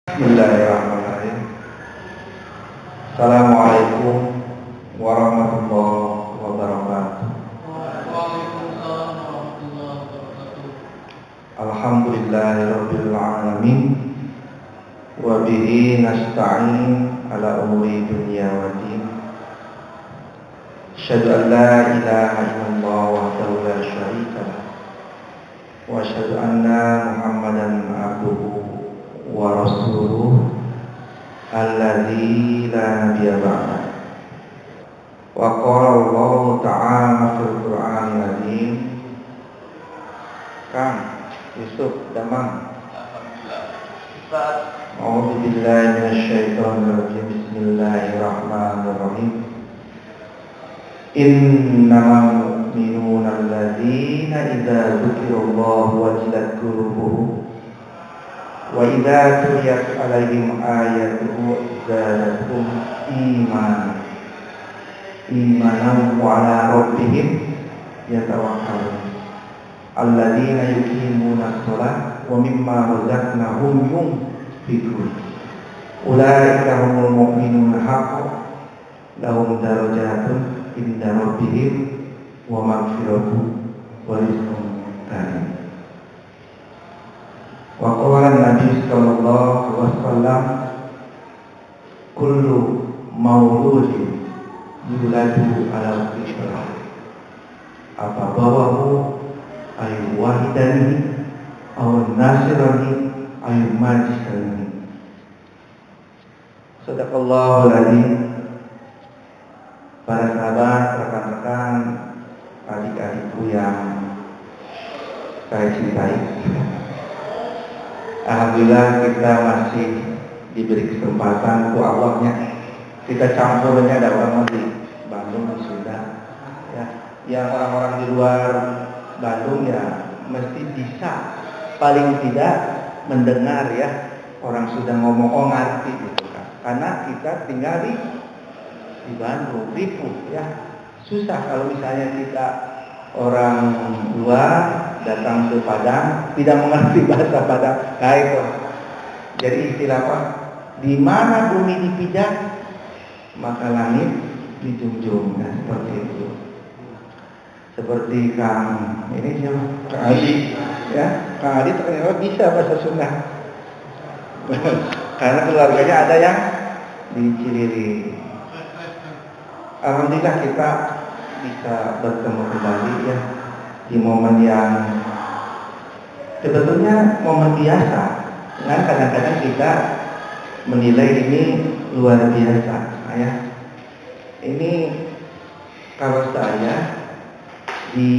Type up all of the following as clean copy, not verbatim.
Bismillahirrahmanirrahim. Assalamualaikum warahmatullahi wabarakatuh. Waalaikumsalam warahmatullahi wabarakatuh. Alhamdulillahirabbil alamin wa bihi nasta'in ala umuri dunya waddin. Asyhadu an la ilaha illallah wahdahu la syarika lah wa asyhadu anna Muhammadan abduhu wa rasuluh alladzi la nabiyya ba'da. Wa qala Allah ta'ala fil Qur'anil azim. Kang Yusuf Damang. A'udzu billahi minasyaitonir rajim. Bismillahirrahmanirrahim. Innamal mu'minuna alladzina idza dzukirallahu wajilat qulubuhum wa idza tuliyat 'alaihim ayatuhu zadatuhum imanan wa 'ala rabbihim yatawakkalun. Alladzina yuqimuna ash-sholata wa mimma razaqnahum yunfiqun. Ulaika humul mu'minuna haqqan lahum darajatun inda rabbihim wa maghfiratun wa rizqun karim. Wa qala Nabi sallallahu alaihi wasallam, kullu mauludin yuladu ala fitrah abawahu ayu wahidani aw nasirani ayu majisani. Sadaqallahul azim. Para sahabat, rekan-rekan, adik-adikku yang saya cintai, alhamdulillah kita masih diberi kesempatan untuk Allahnya. Kita campurnya ada orang di Bandung, di Sunda, ya. Yang orang-orang di luar Bandung ya mesti bisa paling tidak mendengar ya orang sudah ngomong ngerti gitu kan. Karena kita tinggal di Bandung, ripuh ya. Susah kalau misalnya kita orang luar datang ke Padang tidak mengerti bahasa Padang. Nah itu. Jadi istilah apa? Di mana bumi dipijak, maka langit dijunjung. Nah, seperti itu. Seperti Kang ini siapa? Kang Adi, ya. Kang Adi ternyata bisa bahasa Sunda. Karena keluarganya ada yang di Ciliri. Alhamdulillah kita bisa bertemu kembali ya di momen yang sebetulnya momen biasa. Dengan kadang-kadang kita menilai ini luar biasa, ya. Ini kalau saya di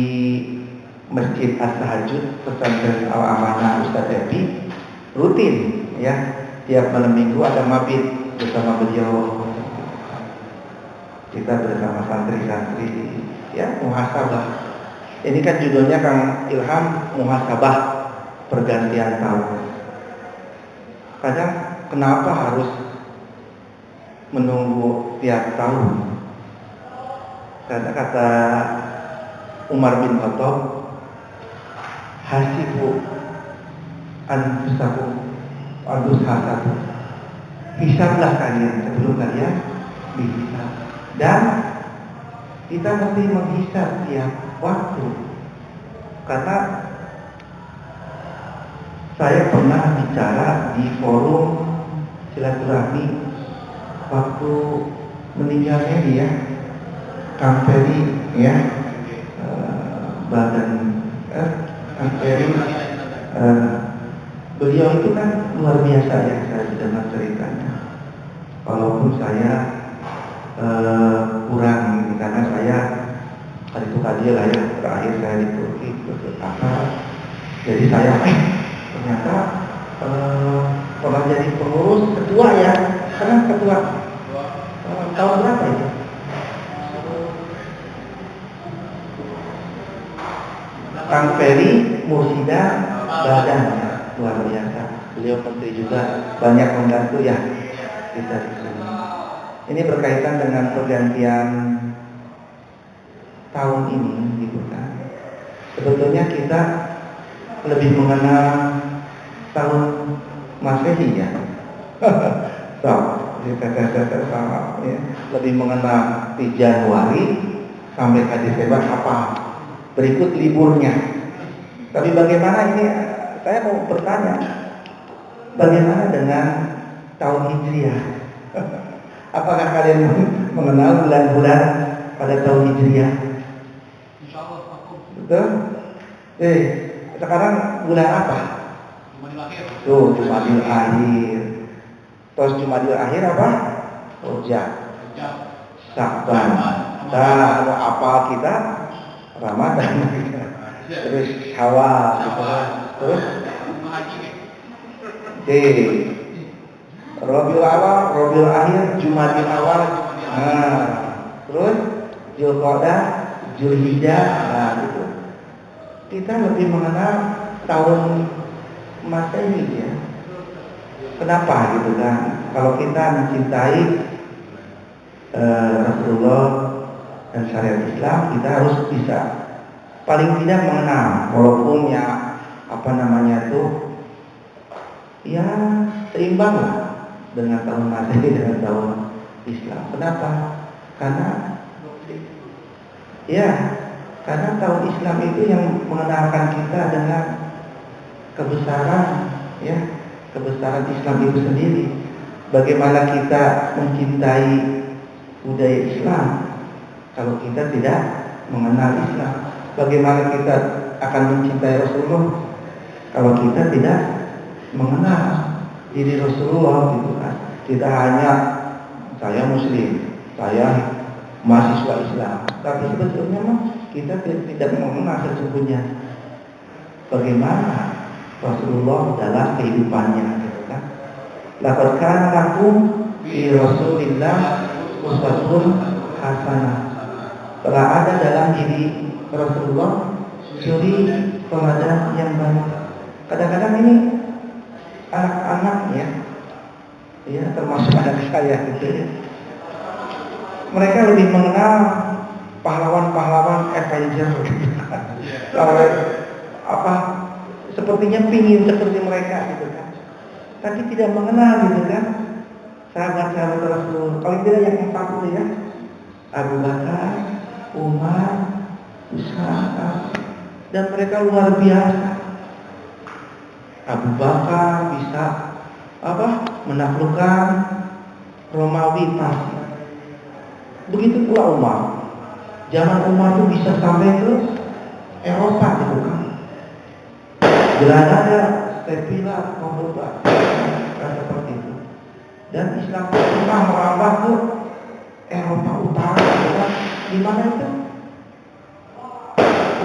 Masjid At-Tahajud Pesantren Al-Amanah Ustaz Epi rutin ya, tiap malam minggu ada mabit bersama beliau. Kita bersama santri-santri ya, muhasabah. Ini kan judulnya Kang Ilham, muhasabah pergantian tahun. Kadang kenapa harus menunggu tiap tahun? Karena kata Umar bin Khattab, hasibu anfusakum anfusakum, hisablah kalian sebelum kalian dihisab. Dan kita mesti menghisab tiap waktu. Karena saya pernah bicara di forum silaturahmi waktu meninggalnya dia Kang Ferry ya, Kang Ferry, beliau itu kan luar biasa ya, saya dengar ceritanya. Walaupun saya kurang, karena saya hari itu kajian lah ya, terakhir saya di Turki jadi saya ternyata pernah jadi pengurus ketua ya, karena ketua tahun berapa itu? Kang Ferry Mursida Badan ya, luar biasa. Beliau menteri juga, banyak membantu ya kita di sini. Ini berkaitan dengan pergantian tahun ini gitu kan. Sebetulnya kita lebih mengenal tahun Masehi ya, So, sama ya. Lebih mengenal di Januari sampai ke Desember apa berikut liburnya. Tapi bagaimana ini, saya mau bertanya, bagaimana dengan tahun Hijriah? Apakah kalian mengenal bulan-bulan pada tahun Hijriah? Insyaallah aku Betul? Sekarang bulan apa? Jumadil Akhir. Tuh, Jumadil Akhir. Terus Jumadil Akhir apa? Rojab, Jam. Sya'ban. Nah, apa kita? Ramadan. Terus Syawal gitu kan. Terus Haji nih. Rabiul Awal, Rabiul Akhir, Jumadil Awal. Nah, terus Zulqa'dah, Zulhijjah. Nah, gitu. Kita lebih mengenal tahun Masehi ya. Kenapa gitu kan? Kalau kita mencintai Rasulullah dan syariat Islam, kita harus bisa paling tidak mengenal, walaupun ya apa namanya tuh ya seimbang lah dengan tahun Masehi dengan tahun Islam. Kenapa? Karena tahun Islam itu yang mengenalkan kita dengan kebesaran ya, kebesaran Islam itu sendiri. Bagaimana kita mencintai budaya Islam kalau kita tidak mengenal Islam? Bagaimana kita akan mencintai Rasulullah kalau kita tidak mengenal diri Rasulullah gitu kan? Kita hanya saya Muslim, saya mahasiswa Islam, tapi sebetulnya mah kita tidak mengenal sesungguhnya bagaimana Rasulullah dalam kehidupannya gitu kan. Laqad kana lakum fi Rasulillah uswatun hasanah. Telah ada dalam diri Rasulullah suri teladan yang baik. Kadang-kadang ini anak-anak ya termasuk anak saya gitu ya. Mereka lebih mengenal pahlawan-pahlawan Avenger gitu kan. Sepertinya pingin seperti mereka gitu kan. Tapi tidak mengenal gitu kan sahabat-sahabat Rasul. Kalau tidak yang empat itu ya, Abu Bakar, Umar, Utsman, dan mereka luar biasa. Abu Bakar bisa menaklukkan Romawi Parsi. Begitu pula Umar. Zaman Umar itu bisa sampai ke Eropa gitu kan. Granada, Sevilla, Cordoba, seperti itu. Dan Islam pernah merambah ke Eropa Utara, ya. Di mana itu?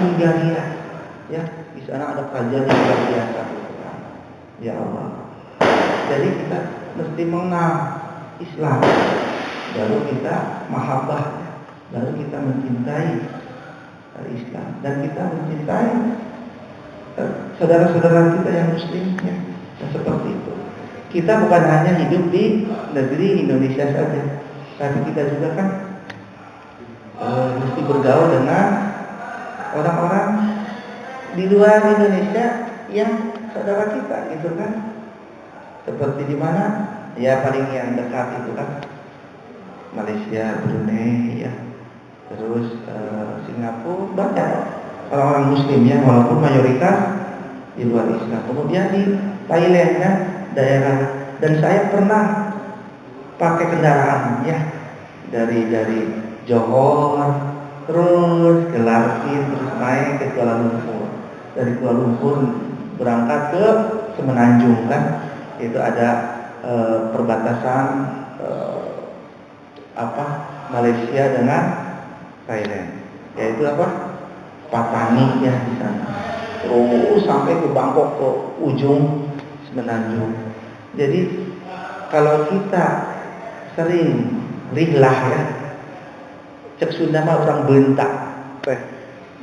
Hungaria, ya. Di sana ada kerajaan yang luar biasa, gitu kan. Ya Allah. Jadi kita mesti mengenal Islam, baru kita mahabbah, baru kita mencintai Islam, dan kita mencintai saudara-saudara kita yang Muslim, ya. Dan seperti itu. Kita bukan hanya hidup di negeri Indonesia saja, tapi kita juga kan mesti bergaul dengan orang-orang di luar Indonesia yang saudara kita, gitu kan. Seperti di mana? Ya paling yang dekat itu kan Malaysia, Brunei, ya. Terus Singapura, banyak orang-orang Muslim ya, walaupun mayoritas di luar Islam. Kemudian di Thailand kan daerah, dan saya pernah pakai kendaraan ya dari Johor terus ke Larkin, terus naik ke Kuala Lumpur. Dari Kuala Lumpur berangkat ke Semenanjung kan, itu ada perbatasan Malaysia dengan Thailand, yaitu Patani ya di sana. Terus sampai ke Bangkok, ke ujung Semenanjung. Jadi kalau kita sering rihlah ya, cek Sunda mah orang bentak,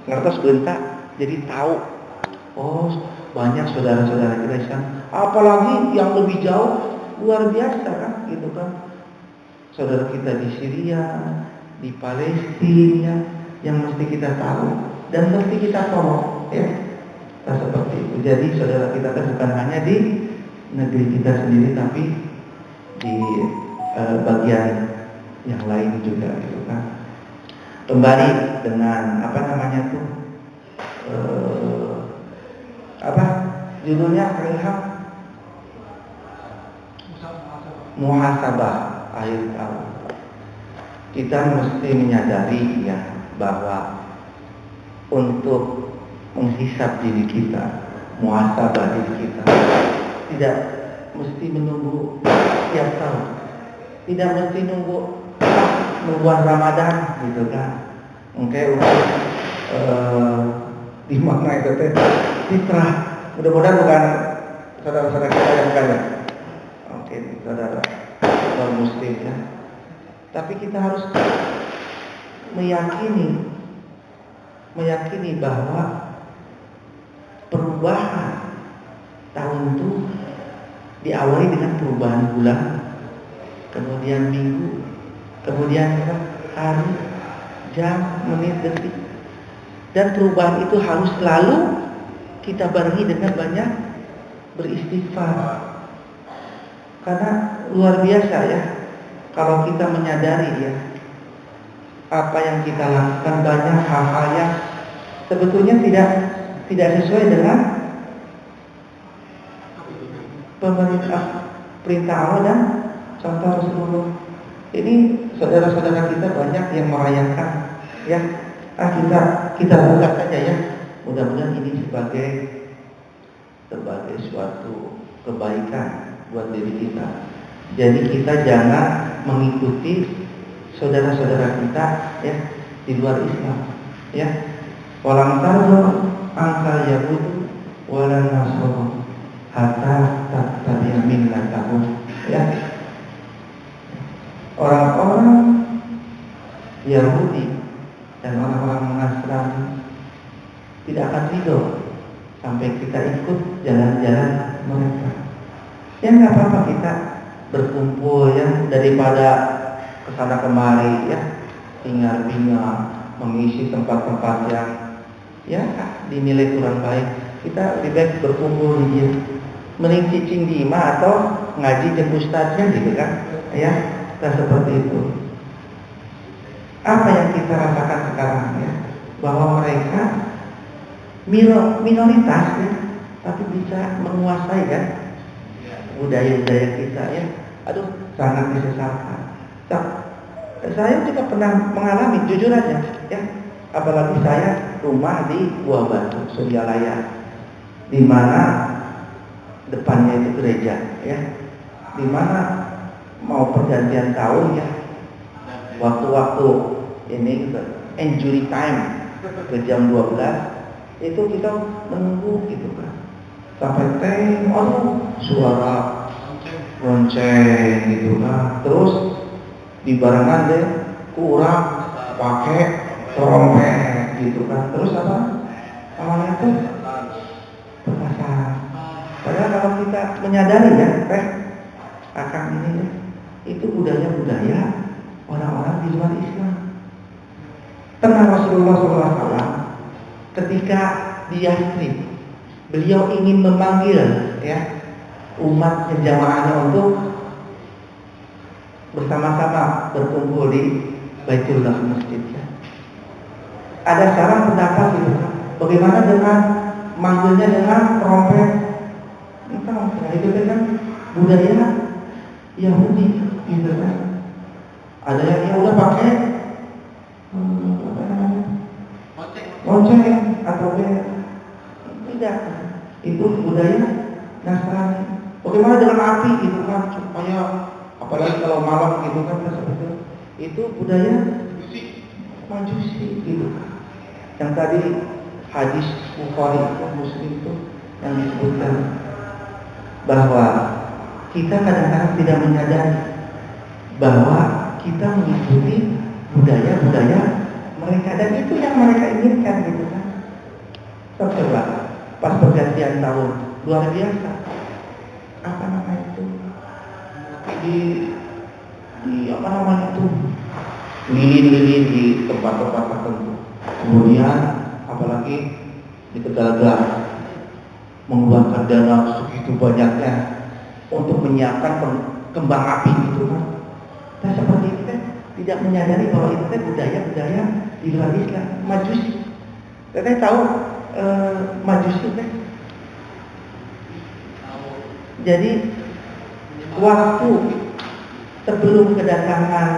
ngertos bentak, jadi tahu. Oh banyak saudara-saudara kita Islam, apalagi yang lebih jauh, luar biasa kan, gitu kan. Saudara kita di Syria, di Palestina, yang mesti kita tahu dan mesti kita tolong, ya. Seperti itu. Jadi saudara kita bukan hanya di negeri kita sendiri, tapi di bagian yang lain juga gitu kan. Kembali dengan apa namanya tuh apa judulnya Rehab muhasabah akhir tahun. Kita mesti menyadari ya bahwa untuk menghisap diri kita, muhasabah diri kita, tidak mesti menunggu tiap tahun, tidak mesti nungguan Ramadan gitu kan. Oke, untuk di makna itu teh fitrah. Mudah-mudahan bukan saudara-saudara kita yang kaya. Oke, saudara non muslim ya. Tapi kita harus meyakini bahwa perubahan tahun itu diawali dengan perubahan bulan, kemudian minggu, kemudian hari, jam, menit, detik. Dan perubahan itu harus selalu kita barengi dengan banyak beristighfar. Karena luar biasa ya, kalau kita menyadari ya, apa yang kita lakukan banyak hal-hal yang sebetulnya tidak sesuai dengan perintah Allah dan contoh Rasulullah. Ini saudara-saudara kita banyak yang merayakan ya. Kita buka saja ya. Mudah-mudahan ini sebagai suatu kebaikan buat diri kita. Jadi kita jangan mengikuti saudara-saudara kita ya di luar Islam ya. Walang tardu angkal yahudu walan nasrani hatta tattabi'a millatahum ya. Orang-orang Yahudi dan orang-orang Nasrani tidak akan ridho sampai kita ikut jalan-jalan mereka. Ya nggak apa-apa kita berkumpul ya, daripada kesana kemari ya, hingar-bingar mengisi tempat-tempat yang ya dinilai kurang baik. Kita lebih baik berkumpul di mending cicing di imah atau ngaji jeung ustadznya gitu kan ya. Dan seperti itu. Apa yang kita rasakan sekarang ya, bahwa mereka minoritas ya, tapi bisa menguasai kan budaya-budaya kita ya. Aduh, sangat disesalkan. Saya juga pernah mengalami, jujur aja ya, apalagi saya rumah di Buah Batu, Suryalaya, di mana depannya itu gereja ya, di mana mau pergantian tahun ya, waktu-waktu ini injury time ke jam 12 itu kita menunggu gitu kan sampai suara lonceng gitu kan. Terus di barengan deh kurang pakai trompet gitu kan. Terus apa awalnya tuh petasan. Padahal kalau kita menyadari ya akan ini ya, itu budaya-budaya orang-orang di luar Islam. Pernah Rasulullah SAW ketika di Yathrib, beliau ingin memanggil ya umat jamaahnya untuk bersama-sama berkumpul di Baitullah Masjid. Ada salah pendapat gitu kan, bagaimana dengan manggilnya dengan trompet? Entah, itu kan budaya Yahudi gitu kan. Ada yang udah pakai lonceng atau tidak, itu budaya Nasrani. Bagaimana dengan api gitu kan, supaya apalagi kalau malam gitu kan seperti itu budaya Majusi gitu kan. Yang tadi hadis Bukhari itu Muslim itu yang disebutkan bahwa kita kadang-kadang tidak menyadari bahwa kita mengikuti budaya-budaya mereka, dan itu yang mereka inginkan gitu kan. Coba pas pergantian tahun luar biasa, apa namanya itu di apa namanya itu lilin-lilin di tempat-tempat tertentu. Kemudian apalagi di Tegal mengeluarkan dana segitu banyaknya untuk menyiapkan kembang api itu kan. Nah seperti itu kan tidak menyadari bahwa itu kan budaya-budaya di luar Islam, Majusi. Kita tahu Majusi kan. Jadi waktu sebelum kedatangan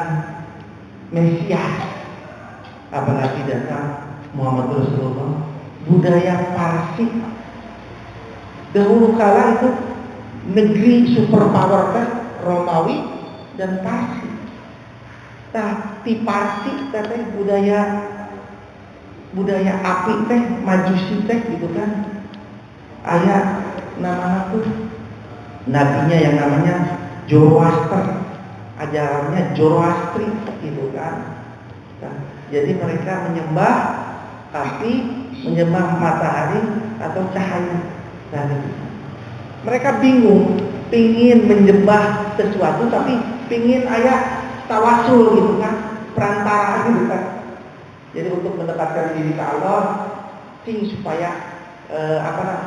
Mesias, apalagi datang Muhammad Rasulullah, budaya Parsi dahulu kala itu negeri superpower kan Romawi dan Parsi. Tapi Parsi katanya budaya api teh, Majusi teh gitu kan. Ayat nama aku nabinya yang namanya Zoroaster, ajarannya Zoroastri gitu kan. Nah, jadi mereka menyembah api, menyembah matahari atau cahaya. Nah, mereka bingung, pingin menyembah sesuatu tapi pingin ayat tawasul gitu kan, perantara gitu kan. Jadi untuk mendekatkan diri ke Allah, supaya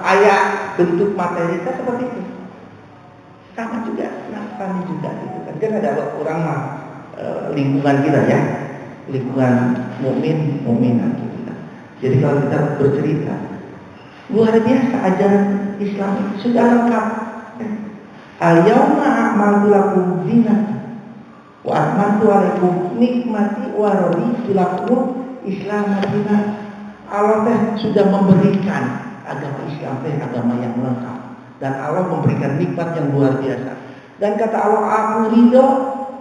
ayat bentuk materi kita seperti itu. Sama juga, Nasrani juga gitu kan. Kan ada orang mah lingkungan kita ya, lingkungan mukminat gitu kan. Jadi kalau kita bercerita, luar biasa ajaran Islam sudah lengkap. Al-yawma akmaltu lakum dinakum wa atmamtu alaikum nikmati wa raditu lakum Islam madinah. Allah sudah memberikan agama Islam agama yang lengkap, dan Allah memberikan nikmat yang luar biasa. Dan kata Allah, aku ridho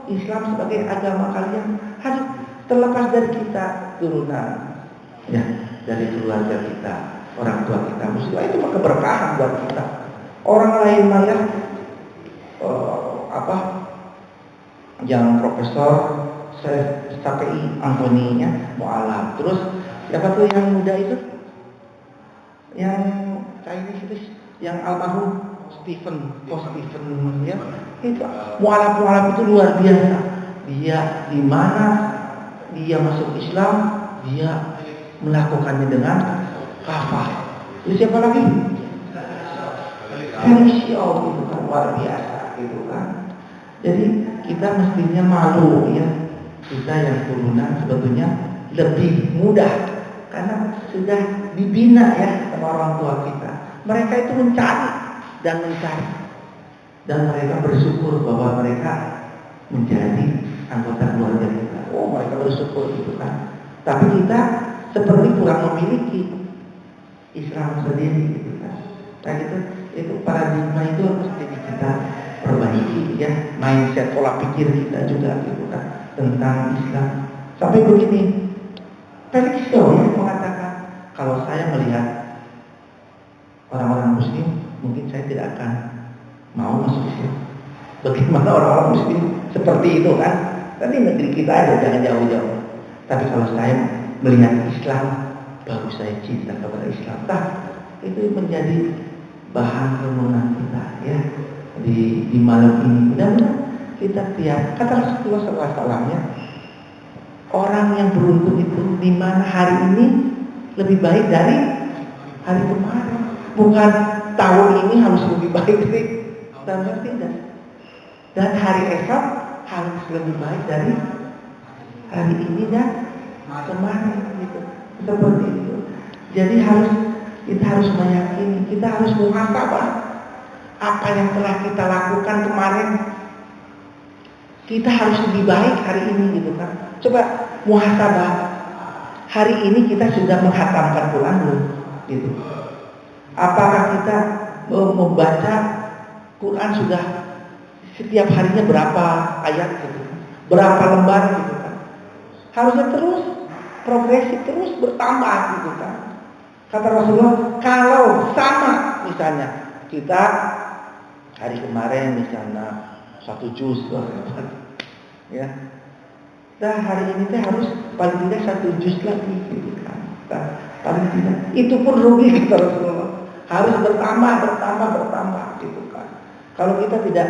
Islam sebagai agama kalian. Harus terlepas dari kita turunan ya, dari keluarga kita, orang tua kita muslim, itu mah keberkahan buat kita. Orang lain malah yang profesor STPI Antoninya mualaf. Terus siapa tuh yang muda itu? Yang Chinese itu, yang almarhum Stephen ya. Itu mualaf itu luar biasa. Dia di mana dia masuk Islam, dia melakukannya dengan kafah. Itu siapa lagi? Felicio gitu kan, luar biasa gitu kan. Jadi kita mestinya malu ya, kita yang turunan sebetulnya lebih mudah karena sudah dibina ya sama orang tua kita. Mereka itu mencari dan mereka bersyukur bahwa mereka menjadi anggota keluarga kita. Oh, mereka bersyukur gitu kan. Tapi kita seperti kurang memiliki Islam sendiri gitu kan. Nah itu paradigma itu harus jadi kita perbaiki ya, mindset pola pikir kita juga gitu kan tentang Islam. Sampai begini, Felicio mengatakan, kalau saya melihat orang-orang muslim, mungkin saya tidak akan mau masuk Islam. Bagaimana orang-orang muslim seperti itu kan? Tadi negeri kita ada, jangan jauh-jauh. Tapi kalau saya melihat Islam, baru saya cinta kepada Islam. Nah, itu menjadi bahan renungan kita ya di malam ini. Mudah-mudahan kita lihat kata Rasulullah SAW, orang yang beruntung itu di mana hari ini lebih baik dari hari kemarin. Bukan tahun ini harus lebih baik dari tahun tidak. Dan hari esok harus lebih baik dari hari ini dan kemarin gitu. Seperti itu. Jadi kita harus meyakini, kita harus muhasabah apa yang telah kita lakukan kemarin. Kita harus lebih baik hari ini gitu kan. Coba muhasabah, hari ini kita sudah menghatamkan Quran belum? Gitu. Apakah kita membaca Quran sudah setiap harinya berapa ayat gitu, berapa lembar gitu kan? Harusnya terus progresif, terus bertambah gitu kan. Kata Rasulullah, kalau sama misalnya kita hari kemarin misalnya 1 juz ya, nah hari ini harus paling tidak 1 juz lagi gitu kan. Nah, paling tidak itu pun rugi kata Rasulullah. Harus bertambah gitu kan. Kalau kita tidak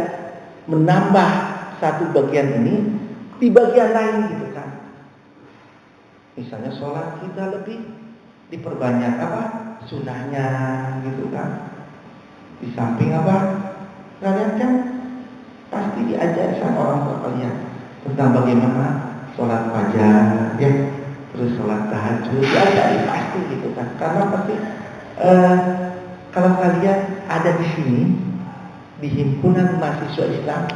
menambah satu bagian ini di bagian lain gitu kan. Misalnya sholat kita lebih diperbanyak sunahnya gitu kan. Di samping kalian kan pasti diajarkan orang tua kalian tentang bagaimana sholat fajar, ya, terus sholat tahajud, diajari pasti gitu kan. Karena pasti kalau kalian ada di sini di himpunan mahasiswa Islam,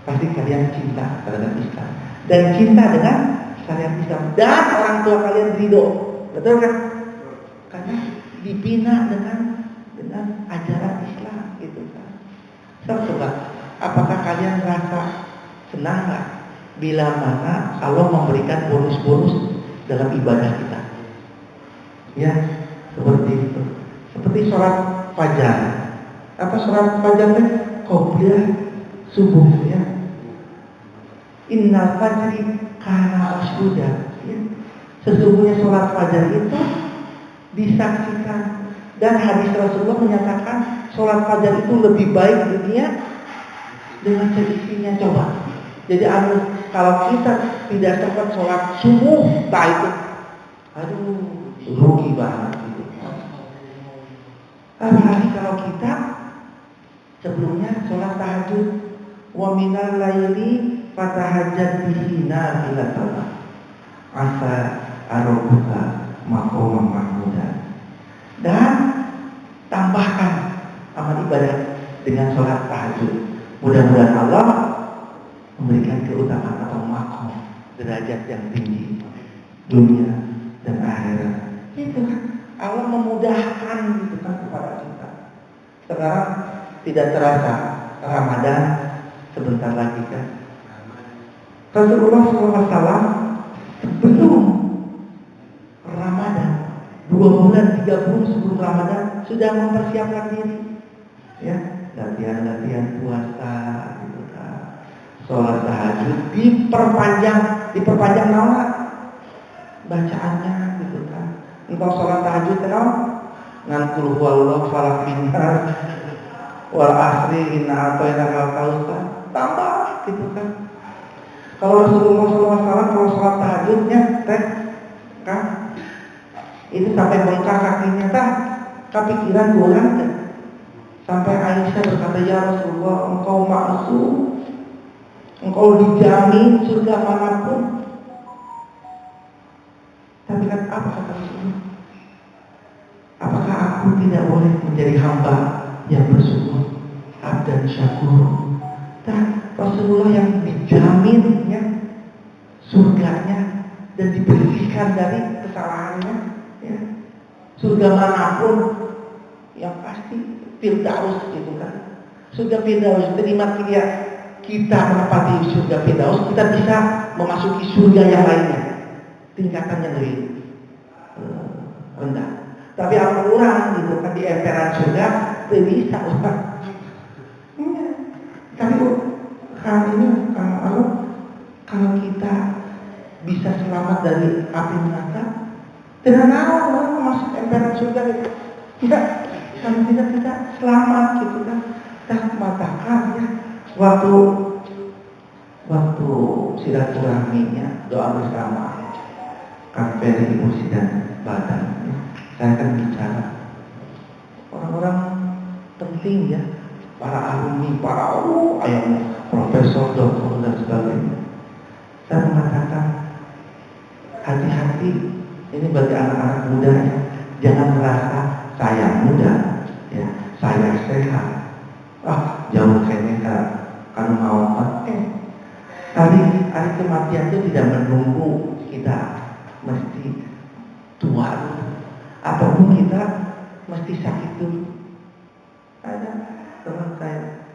pasti kalian cinta terhadap Islam dan cinta dengan syariat Islam, dan orang tua kalian ridho, betul kan? Karena dibina dengan ajaran Islam gitu kan. Coba, apakah kalian merasa senang nggak bila mana Allah memberikan bonus-bonus dalam ibadah kita? Ya, seperti itu. Seperti sholat fajar. Apa sholat fajar itu? Qobliyah subuh, ya. Innal fajri kana mashuda. Ya. Sesungguhnya sholat fajar itu disaksikan, dan hadis Rasulullah menyatakan sholat fajar itu lebih baik dunia dengan seisinya. Coba. Jadi kalau kita tidak sempat sholat subuh, tak itu, aduh, rugi banget gitu. Apalagi kalau kita sebelumnya sholat tahajud, wa minal laili fatahajjat bihi nafilatan asa arabuka maqaman mahmudan. Dan tambahkan amal ibadah dengan sholat tahajud. Mudah-mudahan Allah memberikan keutamaan atau makom, derajat yang tinggi dunia dan akhirat. Itu kan Allah memudahkan gitu kan kepada kita. Sekarang tidak terasa Ramadan sebentar lagi kan. Rasulullah SAW belum Ramadan, 2 bulan 3 bulan sebelum Ramadan sudah mempersiapkan diri, ya, latihan puasa, gitu kan. Sholat tahajud diperpanjang nama bacaannya, gitu kan. Engkau sholat tahajud kenal ngantul huwallahu falaq minnar wal asri inna a'tainakal kautsar, tambah gitu kan. Kalau Rasulullah SAW kalau sholat tahajudnya kan itu sampai bengkak kakinya kan, kepikiran bulan kan. Sampai Aisyah berkata, ya Rasulullah, engkau maksum, engkau dijamin surga manapun. Tapi kan apa kata Rasulullah? Apakah aku tidak boleh menjadi hamba yang bersyukur, abdan syakur? Dan Rasulullah yang dijaminnya surganya dan dibersihkan dari kesalahannya, ya. Surga manapun yang pasti Firdaus gitu kan. Surga Firdaus, terima kita menempati surga Firdaus, kita bisa memasuki surga yang lainnya, tingkatan yang lebih rendah. Tapi apa kurang gitu kan, di emperan surga tidak bisa orang. Tapi kalau kita bisa selamat dari api neraka, tidak mau masuk emperan surga gitu. Tidak, kalau kita selamat gitu kan. Kita mengatakan ya, waktu silaturahminya doa bersama KPRI Mursi dan Badan, ya, saya akan bicara orang-orang penting, ya, para alumni, para profesor, doktor dan sebagainya. Saya mengatakan hati-hati, ini bagi anak-anak muda, ya, jangan merasa saya muda, ya, saya sehat, jauh kayaknya kan mau hari kematian itu tidak menunggu kita mesti tua ataupun kita mesti sakit dulu. Ada teman saya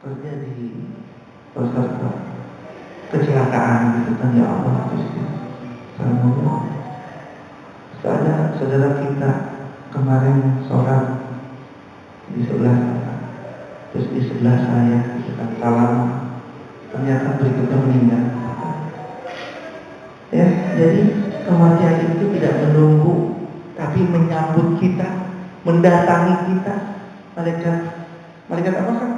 kerja di kecelakaan gitu kan, ya Allah, terus ada saudara kita kemarin sholat di sebelah, terus di sebelah saya gitu kan, salam, ternyata berikutnya meninggal. Ya, jadi kematian itu tidak menunggu, tapi menyambut kita, mendatangi kita. Malaikat apa kan?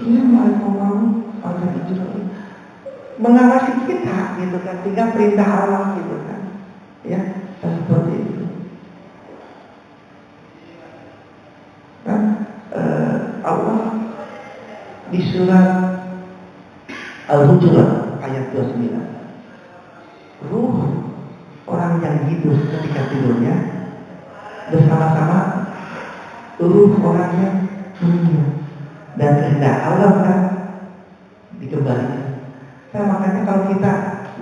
Ini malaikat Israel mengawasi kita gitu kan, tinggal perintah Allah gitu kan, ya, seperti itu kan. Allah di surat Al-Hujurat ayat 29. Ruh orang yang hidup ketika tidurnya bersama-sama ruh orang yang meninggal, dan kehendak Allah kan dikembalikan. Nah, makanya kalau kita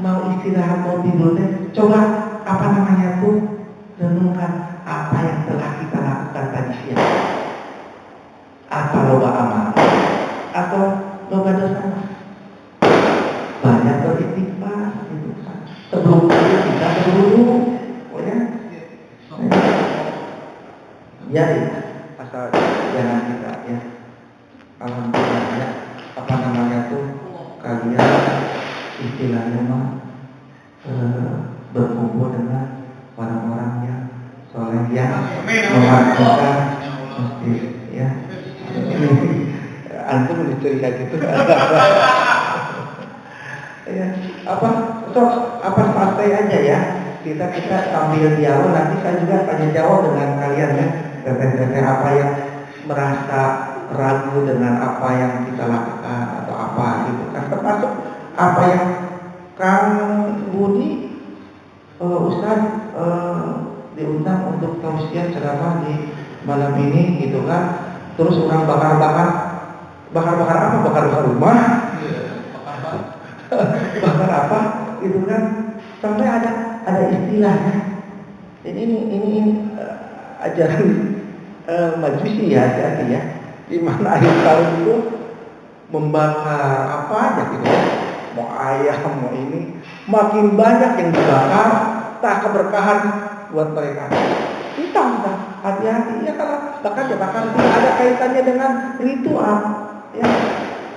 mau istirahat, mau tidur, coba apa namanya tuh, renungkan apa yang telah kita lakukan tadi siang. Apa loba amal atau loba dosa. Banyak beristighfar gitu kan. Sebelum tidur kita berburu, oh ya. Jadi asal jangan kita ya. Alhamdulillah ya, apa namanya tuh, kalian istilahnya mah berkumpul dengan orang-orang yang soleh yang memakai masjid ya. Antum cerita gitu. Ya, apa santai aja ya. Kita sambil dialog, nanti saya juga tanya jawab dengan kalian ya. Teteh-teteh apa yang merasa ragu dengan apa yang kita lakukan atau apa gitu kan, termasuk apa yang Kang Budi Ustaz diundang untuk tausiah ceramah di malam ini gitu kan. Terus orang bakar-bakar apa? Bakar rumah. Bakar apa? Gitu kan. Sampai ada istilahnya. Ini ajaran Majusi ya, hati-hati ya. Di mana akhir tahun itu membakar apa aja gitu ya. Mau ayam, mau ini, makin banyak yang dibakar, tak keberkahan buat mereka. Kita hati-hati ya, kalau bakar ya bakar, tidak ada kaitannya dengan ritual ya.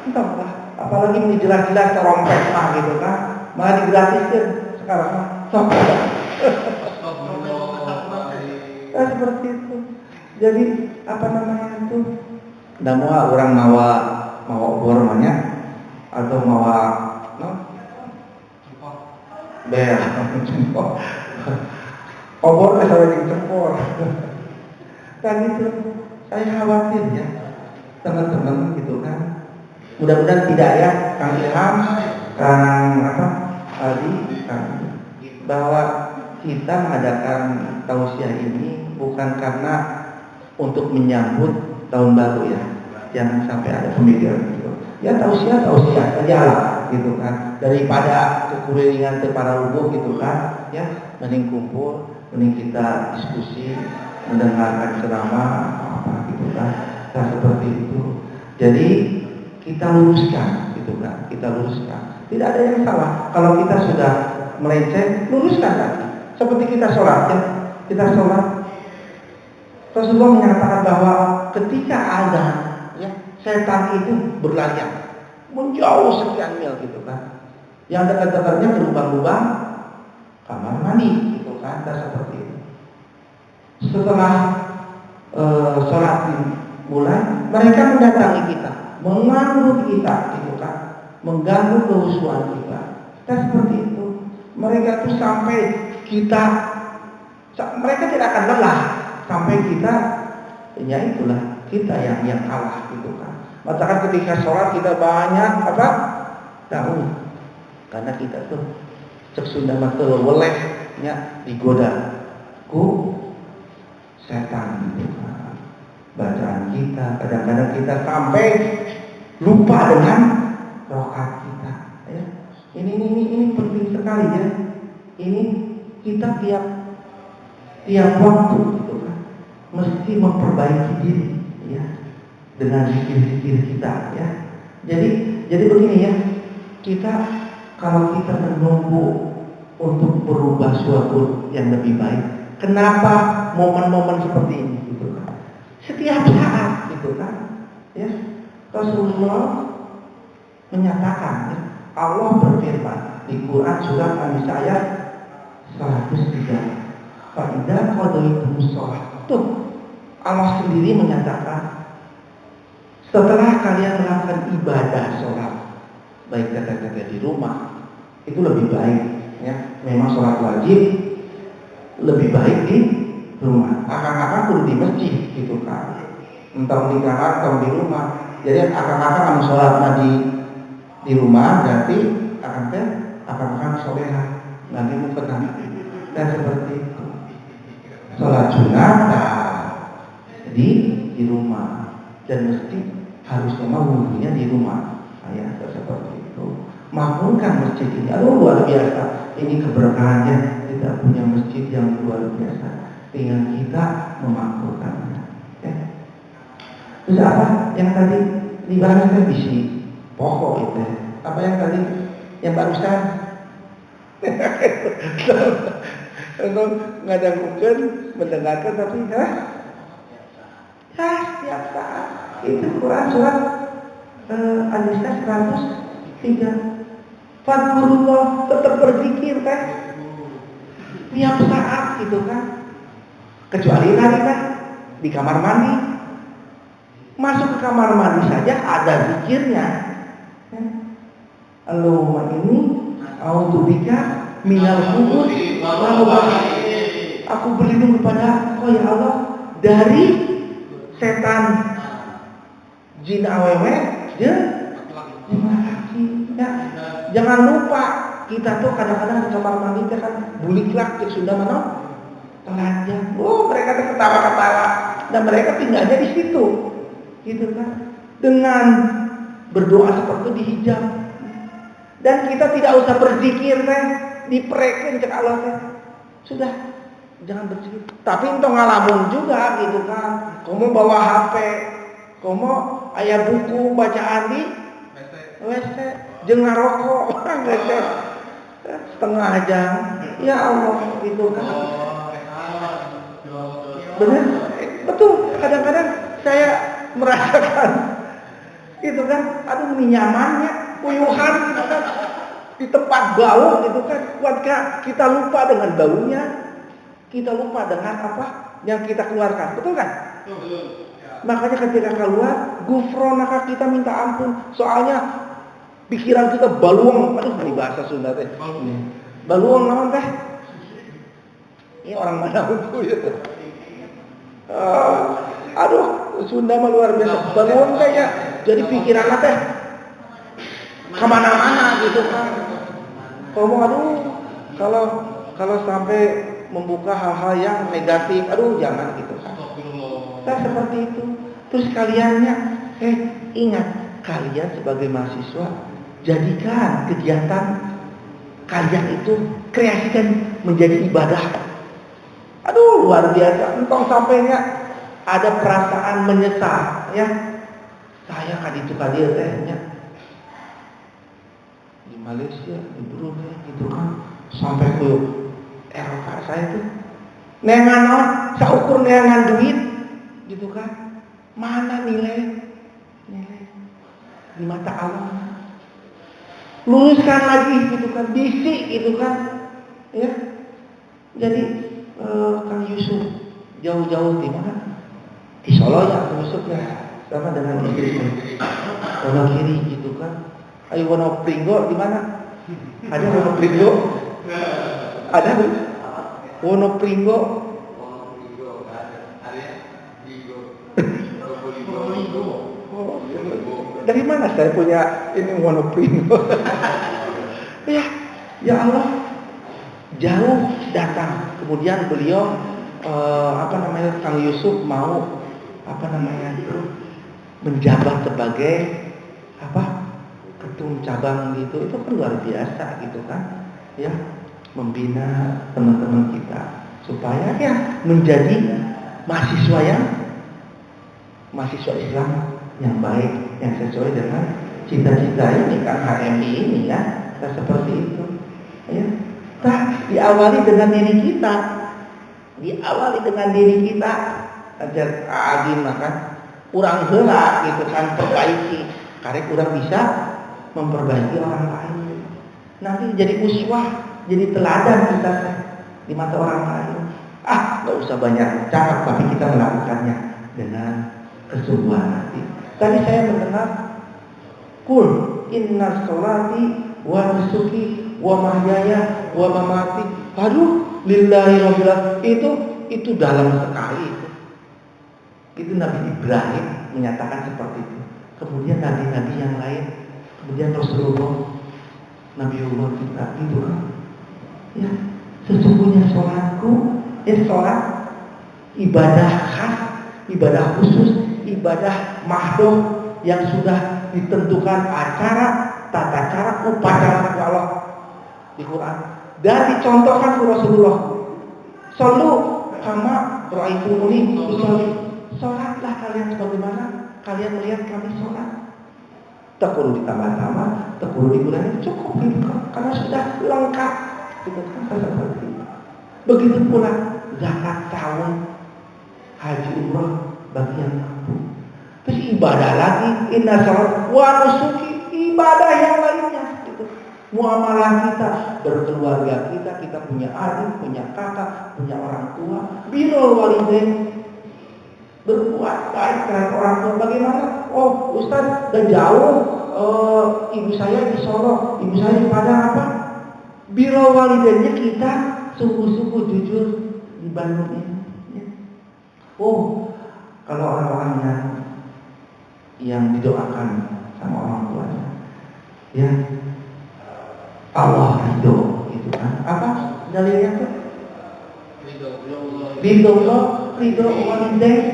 Entahlah, apalagi ini jelas-jelas terompet mah gitu kan, malah digratiskan sekarang mah. Nah, seperti itu. Jadi apa namanya itu? Nggak mau orang mawa obor namanya atau mawa ber obor sama yang cepor. Kan itu saya khawatir ya teman-teman gitu kan. Mudah-mudahan tidak ya, Kang Ilham, Kang Aldi, bahwa kita mengadakan tausiah ini bukan karena untuk menyambut tahun baru ya. Jangan sampai ada pemikiran gitu. Ya tausiah saja lah gitu kan. Daripada kekurangan para lugu gitu kan, ya mending kumpul, mending kita diskusi, mendengarkan ceramah apa gitu kan. Nah, seperti itu. Jadi kita luruskan gitu kan. Kita luruskan. Tidak ada yang salah kalau kita sudah melenceng, luruskan lagi. Seperti kita sholat ya. Kita sholat, Rasulullah menyatakan bahwa ketika azan, ya, setan itu berlarian menjauh sekian mil gitu kan. Yang dekat-dekatnya ke lubang-lubang kamar mandi gitu kan, dan seperti itu. Setelah sholat dimulai, mereka mendatangi kita, mengganggu kita gitu kan, mengganggu kehusuan kita. Dan seperti itu. Mereka tuh sampai mereka tidak akan lelah sampai kita, ya itulah kita yang kalah gitu kan. Maka ketika sholat kita banyak apa? Tahu, karena kita tuh cek Sunda mah teu welehnya digoda ku setan gitu kan. Bacaan kita kadang-kadang kita sampai lupa dengan rokaat kita ya. Ini penting sekali ya. Ini kita tiap waktu gitu kan mesti memperbaiki diri ya dengan zikir-zikir kita ya. Jadi begini ya, kita kalau kita menunggu untuk berubah suatu yang lebih baik, kenapa momen-momen seperti ini gitu kan? Setiap saat gitu kan ya. Rasulullah menyatakan ya, Allah berfirman di Quran surat An-Nisa ayat 103. Faidah qadaitum shalah. Tuh Allah sendiri menyatakan setelah kalian melakukan ibadah sholat, baik kata-kata di rumah, itu lebih baik ya. Memang sholat wajib lebih baik di rumah. Akan-akan kudu di masjid gitu kan. Entah di kamar atau di rumah. Jadi akang-akang sholat di rumah berarti akang soleha nanti mau tenang dan seperti itu. Sholat sunat di rumah dan mesti harus memang wudhunya di rumah. Ya seperti itu. Makmurkan masjid ini. Aduh luar biasa. Ini keberkahannya kita punya masjid yang luar biasa. Tinggal kita memakmurkannya. Ya. Terus apa yang tadi dibahas kan bisi pokok itu. Apa yang tadi yang barusan? Itu ngadangkan, mendengarkan tapi ya setiap saat itu Quran surat An-Nisa 103. Fadkurullah, tetap berzikir kan tiap saat gitu kan. Kecuali tadi kan di kamar mandi, masuk ke kamar mandi saja ada zikirnya. Allahumma inni a'udzubika minal khubuthi wal khaba'ith. Aku berlindung kepada Engkau ya Allah dari setan, jin awewe, ya. Jangan lupa kita tuh kadang-kadang di kamar mandi kan buliklak cek Sunda mana telanjang. Mereka tuh ketawa-ketawa dan mereka tinggalnya di situ, gitu kan. Dengan berdoa seperti dihijab dan kita tidak usah berzikir kan, diprekin cek Allah kan. Sudah jangan berzikir. Tapi untuk ngalamun juga gitu kan. Kamu bawa HP, kamu aya buku bacaan di WC, jeung ngarokok setengah jam. Ya Allah gitu kan. Benar? Betul. Kadang-kadang saya merasakan itu kan, aduh ini nyamannya, puyuhan gitu kan. Di tempat bau gitu kan. Ketika kita lupa dengan baunya, kita lupa dengan apa yang kita keluarkan. Betul kan? Makanya ketika keluar, gufronaka, kita minta ampun. Soalnya pikiran kita baluang, aduh ini bahasa Sunda teh. Baluang naon teh? Ini orang mana itu ya? Aduh, Sunda mah luar biasa. Baluang teh ya. Jadi pikiran teh kemana-mana gitu kan. Kalau sampai membuka hal-hal yang negatif, aduh jangan gitu kan. Nah, seperti itu. Terus kaliannya, ingat, kalian sebagai mahasiswa, jadikan kegiatan kalian itu, kreasikan menjadi ibadah. Aduh luar biasa. Entong sampainya ada perasaan menyesal, ya. Saya kaditu kadir tehnya di Malaysia, di Brunei gitu kan, sampai ke Eropa saya tuh neangan naon, saukur neangan duit gitu kan. Mana nilai di mata Allah? Luruskan lagi gitu kan, bisik gitu kan, ya. Jadi Kang Yusuf jauh-jauh di mana? Di Solo ya, Kang Yusuf ya, sama dengan istrinya. Wonokiri gitu kan. Ayo Wonopringgo di mana? Ada Wonopringgo? Ada Wonopringgo? Dari mana saya punya ini Wonopringgo? Ya Allah, jauh datang. Kemudian beliau Kang Yusuf mau menjabat sebagai ketum cabang gitu. Itu kan luar biasa gitu kan, ya, membina teman-teman kita supaya ya menjadi mahasiswa Islam yang baik, yang sesuai dengan cita-cita ini kan, HMI ini ya. Nah, seperti itu ya. Diawali dengan diri kita ajar agim kan kurang heula gitu kan, perbaiki karek kurang bisa memperbaiki orang lain. Nanti jadi uswah, jadi teladan kita di mata orang lain. Gak usah banyak cakap, tapi kita melakukannya dengan kesungguhan hati. Tadi saya mendengar kul inna sholati wa nusuki wa mahyaya wa mamati lillahi rabbil alamin. Itu dalam sekali itu Nabi Ibrahim menyatakan seperti itu. kemudian nabi-nabi yang lain, kemudian Rasulullah, Nabiullah kita itu kan. Ya, sesungguhnya sholatku, sholat ibadah khas, ibadah khusus, ibadah mahdoh yang sudah ditentukan acara, tata cara, upacara Allah di Quran dan dicontohkan oleh Rasulullah. Shallu kama ra'aitumuni usolli. Sholatlah kalian sebagaimana kalian melihat kami sholat. Tak perlu ditambah-tambah, tak perlu dikurangi, cukup gitu karena sudah lengkap. Gitu kan seperti itu. Begitu pula zakat tahun, haji umrah bagi yang mampu. Terus ibadah lagi, inna salat wa nusuki, ibadah yang lainnya. Gitu. Muamalah kita, berkeluarga kita punya adik, punya kakak, punya orang tua, birrul walidain, berbuat baik terhadap orang tua. Bagaimana? Oh, Ustaz, udah jauh. Ibu saya di Solo, ibu saya di Padang apa? Birrul walidainnya kita sungguh-sungguh jujur di Bandung ini. Ya. Oh, kalau orang-orang yang didoakan sama orang tuanya, ya Allah ridho, itu kan? Apa dalilnya tuh? Ridho Allah, ridho walidain.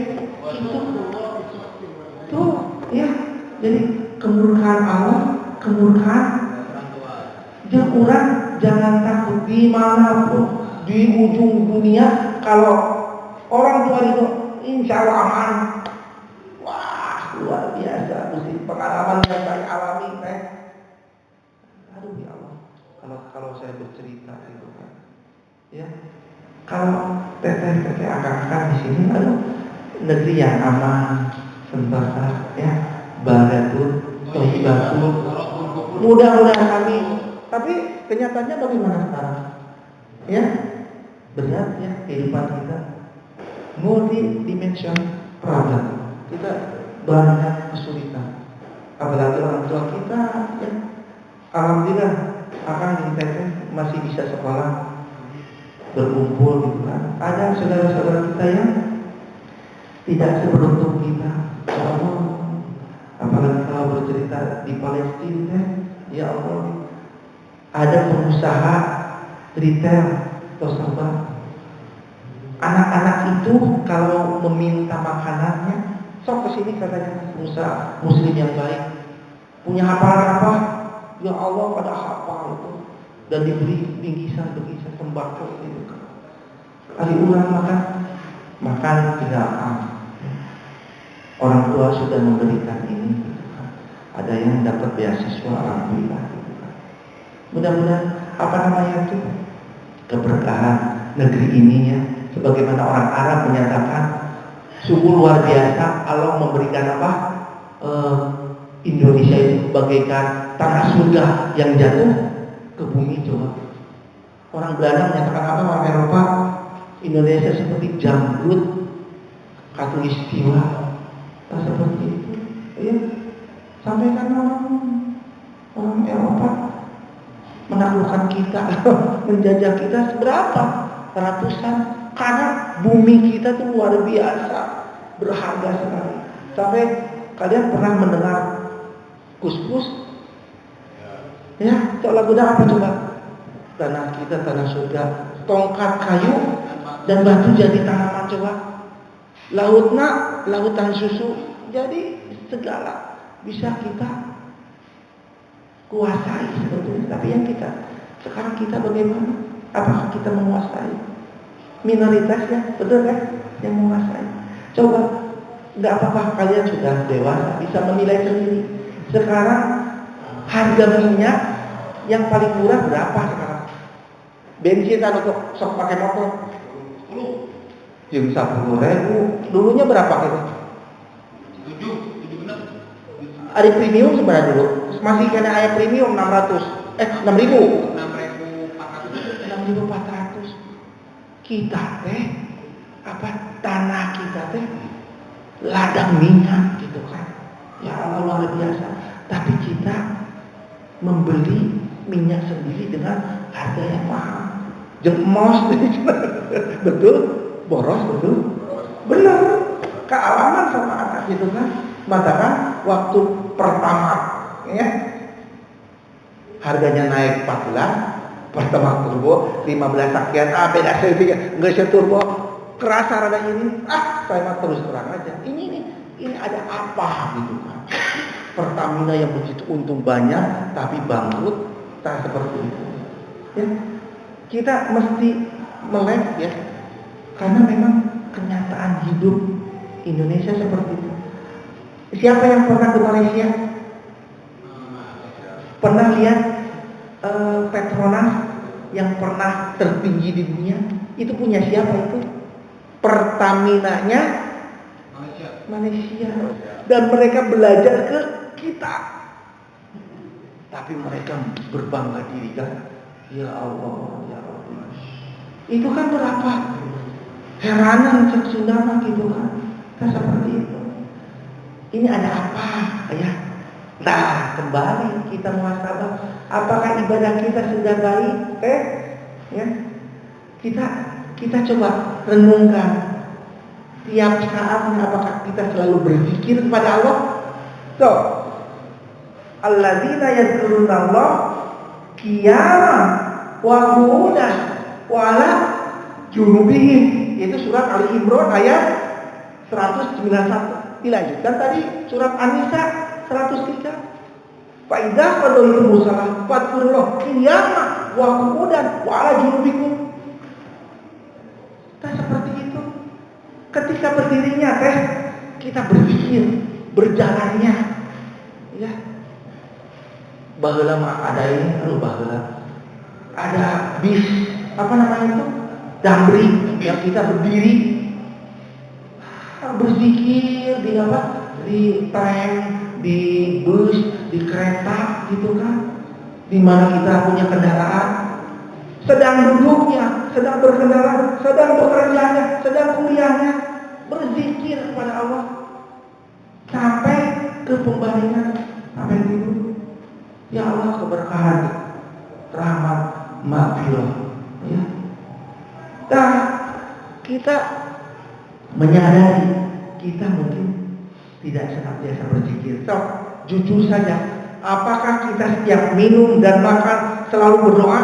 Tuh, ya. Jadi kemurkaan Allah, kemurkaan orang jangan takut dimanapun di ujung dunia. Kalau orang tua itu insya Allah aman. Wah, luar biasa. Mesti pengalaman yang saya alami teh. Aduh ya Allah, kalau saya bercerita gitu kan, ya. Kalau teteh akak-akak di sini, aduh, negeri yang aman, sentosa, ya, baratul, thayyibatul. Mudah-mudahan kami. Tapi kenyataannya bagaimana sekarang? Ya, berat ya kehidupan kita. Multi-dimension problem. Kita banyak kesulitan. Apalagi orang tua kita, ya. Alhamdulillah, akan teteh masih bisa sekolah, berkumpul gitu kan. Ada saudara-saudara kita yang tidak seberuntung kita. Apalagi kalau bercerita di Palestina, ya Allah, ada pengusaha retail tersebut. Anak-anak itu kalau meminta makanannya, sok kesini katanya, pengusaha Muslim yang baik, punya hafalan apa? Ya Allah, pada hafal itu dan diberi bingkisan sembako itu. Kali ulang makan tidak orang tua sudah memberikan ini. Ada yang dapat beasiswa, alhamdulillah. Mudah-mudahan itu keberkahan negeri ini ya. Sebagaimana orang Arab menyatakan, sungguh luar biasa Allah memberikan Indonesia itu bagaikan tanah surga yang jatuh ke bumi. Coba orang Belanda menyatakan apa? Orang Eropa, Indonesia seperti jamrut khatulistiwa. Seperti itu, ya. Sampai kan orang Eropa menaklukkan kita, menjajah kita seberapa? Ratusan. Karena bumi kita tuh luar biasa, berharga sekali. Sampai kalian pernah mendengar Kus-Kus? Ya, lagunya apa coba? Tanah kita, tanah surga, tongkat kayu dan batu jadi tanaman coba. Lautnya, lautan susu. Jadi segala bisa kita kuasai sebetulnya. Tapi yang sekarang kita bagaimana? Apakah kita menguasai? Minoritas ya, betul kan? Yang menguasai. Coba, nggak apa-apa, kalian sudah dewasa, bisa menilai sendiri. Sekarang harga minyak yang paling murah berapa sekarang? Bensin atau sok pakai motor? 10 ribu. Dulunya berapa gitu? 7 benar. Ada premium sebenarnya dulu. Masih kena ayat premium 6.000. 6.400. Kita tanah kita ladang minyak gitu kan. Ya Allah, luar biasa. Tapi kita membeli minyak sendiri dengan harga yang mahal. Jemos. Betul? Boros betul? Benar. Kealaman sama anak gitu kan. Matakan waktu pertama ya, harganya naik 14, pertama turbo 15 sekian, beda sedikit, nggak turbo, kerasa rada ini, saya mah terus terang aja, ini ada apa gitu kan? Pertamina yang begitu untung banyak tapi bangkrut, tak seperti itu. Ya, kita mesti melek ya, karena memang kenyataan hidup Indonesia seperti itu. Siapa yang pernah ke Malaysia? Pernah lihat Petronas yang pernah tertinggi di dunia? Itu punya siapa itu? Pertaminanya Malaysia. Dan mereka belajar ke kita. Tapi mereka berbangga diri kan? Ya Allah, ya Allah. Itu kan berapa? Heranan cek Sundama gitu kan? Kan seperti itu. Ini ada apa ya? Nah, kembali kita muhasabah. Apakah ibadah kita sudah baik? Ya. Kita coba renungkan. Tiap saatnya apakah kita selalu berzikir kepada Allah? So, alladzina yadhkurunallah qiyaman wa qu'udan wa 'ala junubihim. Itu surat Ali Imran ayat 191. Dilanjutkan tadi surat An-Nisa 103. Fa idza qadaytum shalah fadhkurullah qiyaman wa qu'udan wa 'ala junubikum. Seperti itu. Ketika berdirinya kita berzikir, berjalannya ya. Baheula mah ada ini, baheula. Ada bis, apa namanya itu? Damri yang kita berdiri berzikir di apa? Di tram, di bus, di kereta gitu kan. Di mana kita punya kendaraan, sedang duduknya, sedang berkendara, sedang bekerjanya, sedang kuliahnya, berzikir kepada Allah sampai ke pembaringan, sampai tidur. Ya Allah, keberkahan, rahmat, maghfirah. Ya. Nah, kita menyadari kita mungkin tidak senantiasa berzikir. So, jujur saja, apakah kita setiap minum dan makan selalu berdoa?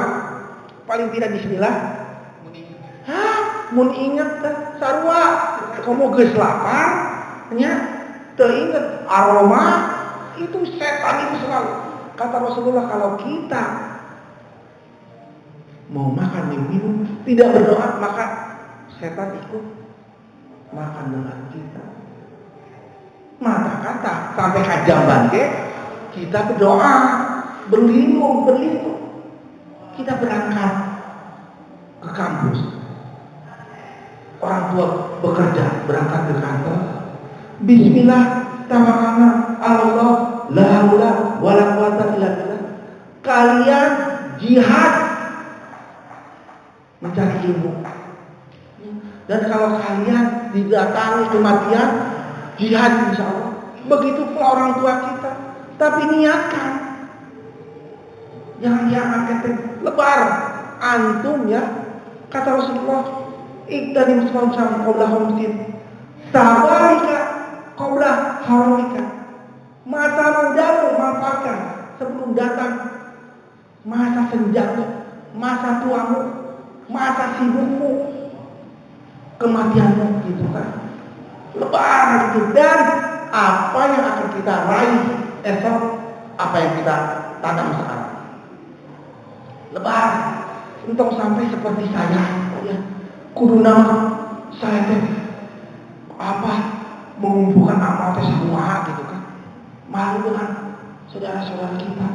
Paling tidak bismillah. Mun inget sarua kamu geus lapar nya teu inget aroma itu setan itu selalu. Kata Rasulullah, kalau kita mau makan dan minum tidak berdoa, maka setan ikut makan dengan kita. Maka kata sampai kajamban kita berdoa, berlindung. Kita berangkat ke kampus, orang tua bekerja, berangkat ke kantor. Bismillah, tawakkalna Allah, la haula wala quwata illa billah. Kalian jihad mencari ilmu. Dan kalau kalian didatangi kematian, jihad insya Allah. Begitu pula orang tua kita. Tapi niatkan, jangan diangkat lebar. Antum ya, kata Rasulullah, iktanim sponsam qawla hamsin sabarika qawla haramika. Masa mudamu manfaatkan sebelum datang masa senjamu, masa tuamu, masa sibukmu, kematianmu gitu kan. Lebar gitu. Dan apa yang akan kita raih esok, apa yang kita tanam sekarang. Lebar. Untuk sampai seperti saya ya. Kudu nama saya mengumpulkan amal semua gitu kan. Malu dengan saudara-saudara kita.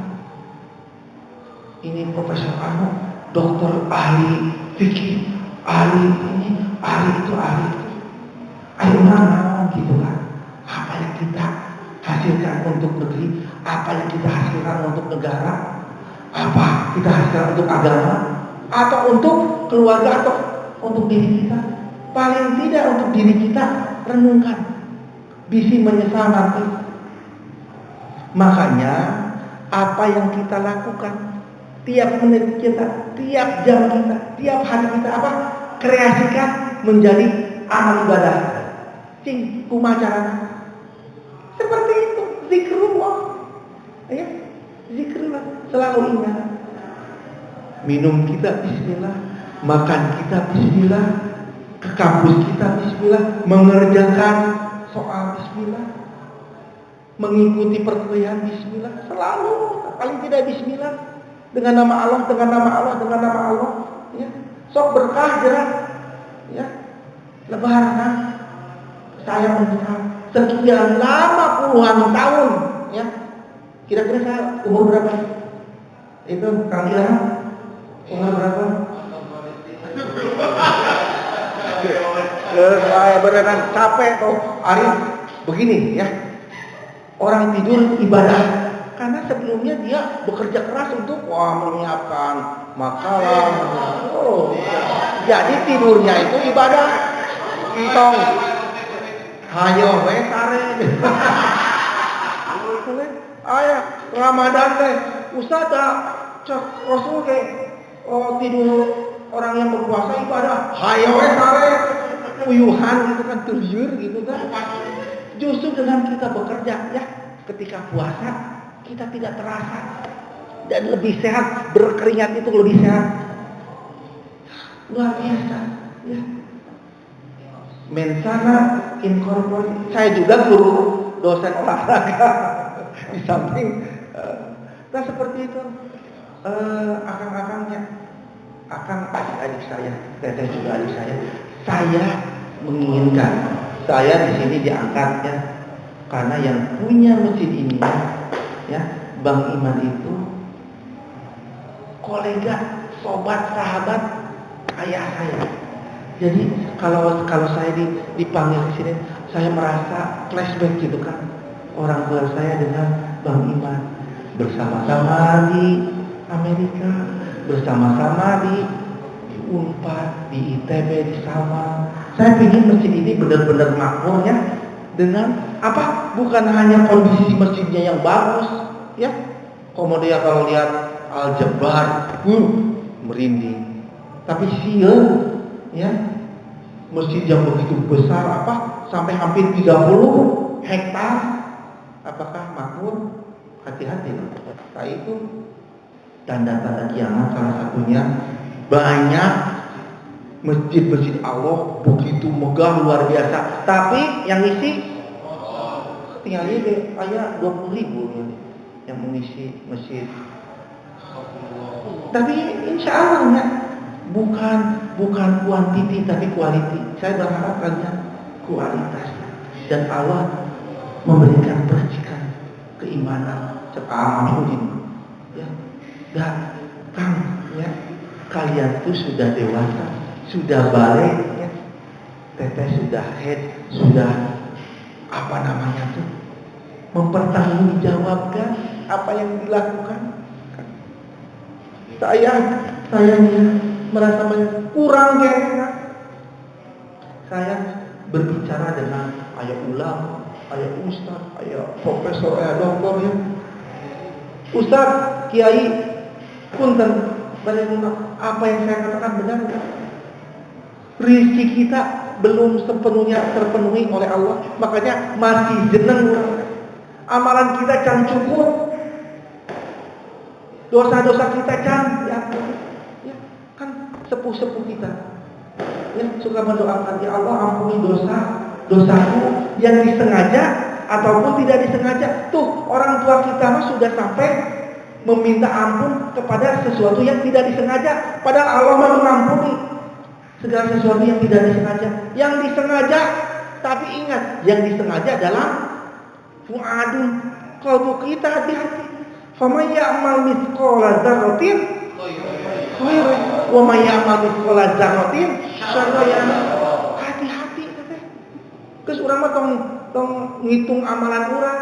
Ini profesor anu, dokter, ahli fikih, ahli ini, ahli itu. Ayo naon gitu kan. Apa yang kita hasilkan untuk negeri, apa yang kita hasilkan untuk negara, apa kita hasilkan untuk agama, atau untuk keluarga, atau untuk diri kita. Paling tidak untuk diri kita, renungkan. Bisi menyesal nanti. Makanya apa yang kita lakukan, tiap menit kita, tiap jam kita, tiap hari kita kreasikan menjadi amal ibadah. Kumaha carana? Seperti Ya, zikirlah, selalu ingat. Minum kita bismillah, makan kita bismillah, ke kampus kita bismillah, mengerjakan soal bismillah, mengikuti perkuliahan bismillah, selalu paling tidak bismillah, dengan nama Allah, dengan nama Allah, dengan nama Allah, ya. Sok berkah jerah, ya. Lebaran saya menikah sekian lama puluhan tahun, ya. Kira-kira saya umur berapa? Itu Kang Ilham umur berapa? Saya beneran capek tuh. Arif begini ya. Orang tidur ibadah karena sebelumnya dia bekerja keras untuk menyiapkan makalah. Jadi tidurnya itu ibadah. Entong. Hayo we sare. Ayah Ramadan teh Ustaz cek Rasul ke tidur orang yang berpuasa ibadah. Hayo we sare. Uyuhan gitu kan, tuyur gitu kan. Justru dengan kita bekerja ya, ketika puasa kita tidak terasa dan lebih sehat, berkeringat itu lebih sehat. Luar biasa ya. Mensana incorpore. Saya juga guru dosen olahraga di samping nah seperti itu akang-akangnya, akang adik-adik saya, teteh juga adik saya menginginkan saya di sini diangkat ya, karena yang punya masjid ini ya, Bang Iman itu kolega, sobat, sahabat ayah saya. Jadi kalau saya dipanggil ke sini, saya merasa flashback gitu kan, orang tua saya dengan Bang Iman bersama-sama di Amerika, bersama-sama di Unpad, di ITB, di Sama. Saya ingin masjid ini benar-benar makmur ya, dengan apa? Bukan hanya kondisi masjidnya yang bagus ya. Kemudian kalau lihat Al-Jabbar, merinding. Tapi sieun ya, masjid yang begitu besar apa? Sampai hampir 30 hektar. Apakah makmur? Hati-hati. Nah itu tanda-tanda kiamat salah satunya. Banyak masjid-masjid Allah begitu megah luar biasa, tapi yang isi tinggal ini hanya 20.000 yang mengisi masjid. Tapi insya Allah ya, bukan kuantiti tapi quality. Saya berharap kalian kualitas dan Allah memberikan percikan keimanan amin ya. Dan Kang ya, kalian tuh sudah dewasa, sudah balik ya. Teteh sudah head, sudah apa namanya tuh, mempertanggungjawabkan apa yang dilakukan. Saya merasa kurang kayaknya. Saya berbicara dengan ayah ulama, ayah ustaz, ayah profesor, ayah doktor ya. Ustaz, kiai, punten, apa yang saya katakan benar enggak? Rizki kita belum sepenuhnya terpenuhi oleh Allah, makanya masih jeneng. Amalan kita can cukup, dosa-dosa kita can ya kan sepuh-sepuh kita ya suka mendoakan, ya Allah ampuni dosaku yang disengaja ataupun tidak disengaja. Tuh orang tua kita mah sudah sampai meminta ampun kepada sesuatu yang tidak disengaja, padahal Allah mau mengampuni segala sesuatu yang tidak disengaja. Yang disengaja, tapi ingat, yang disengaja adalah fuadun, kalbu kita, hati-hati. Faman ya'mal mithqala dzarratin khairan wa may ya'mal mithqala dzarratin syarran. Hati-hati teh. Geus urang mah tong ngitung amalan urang.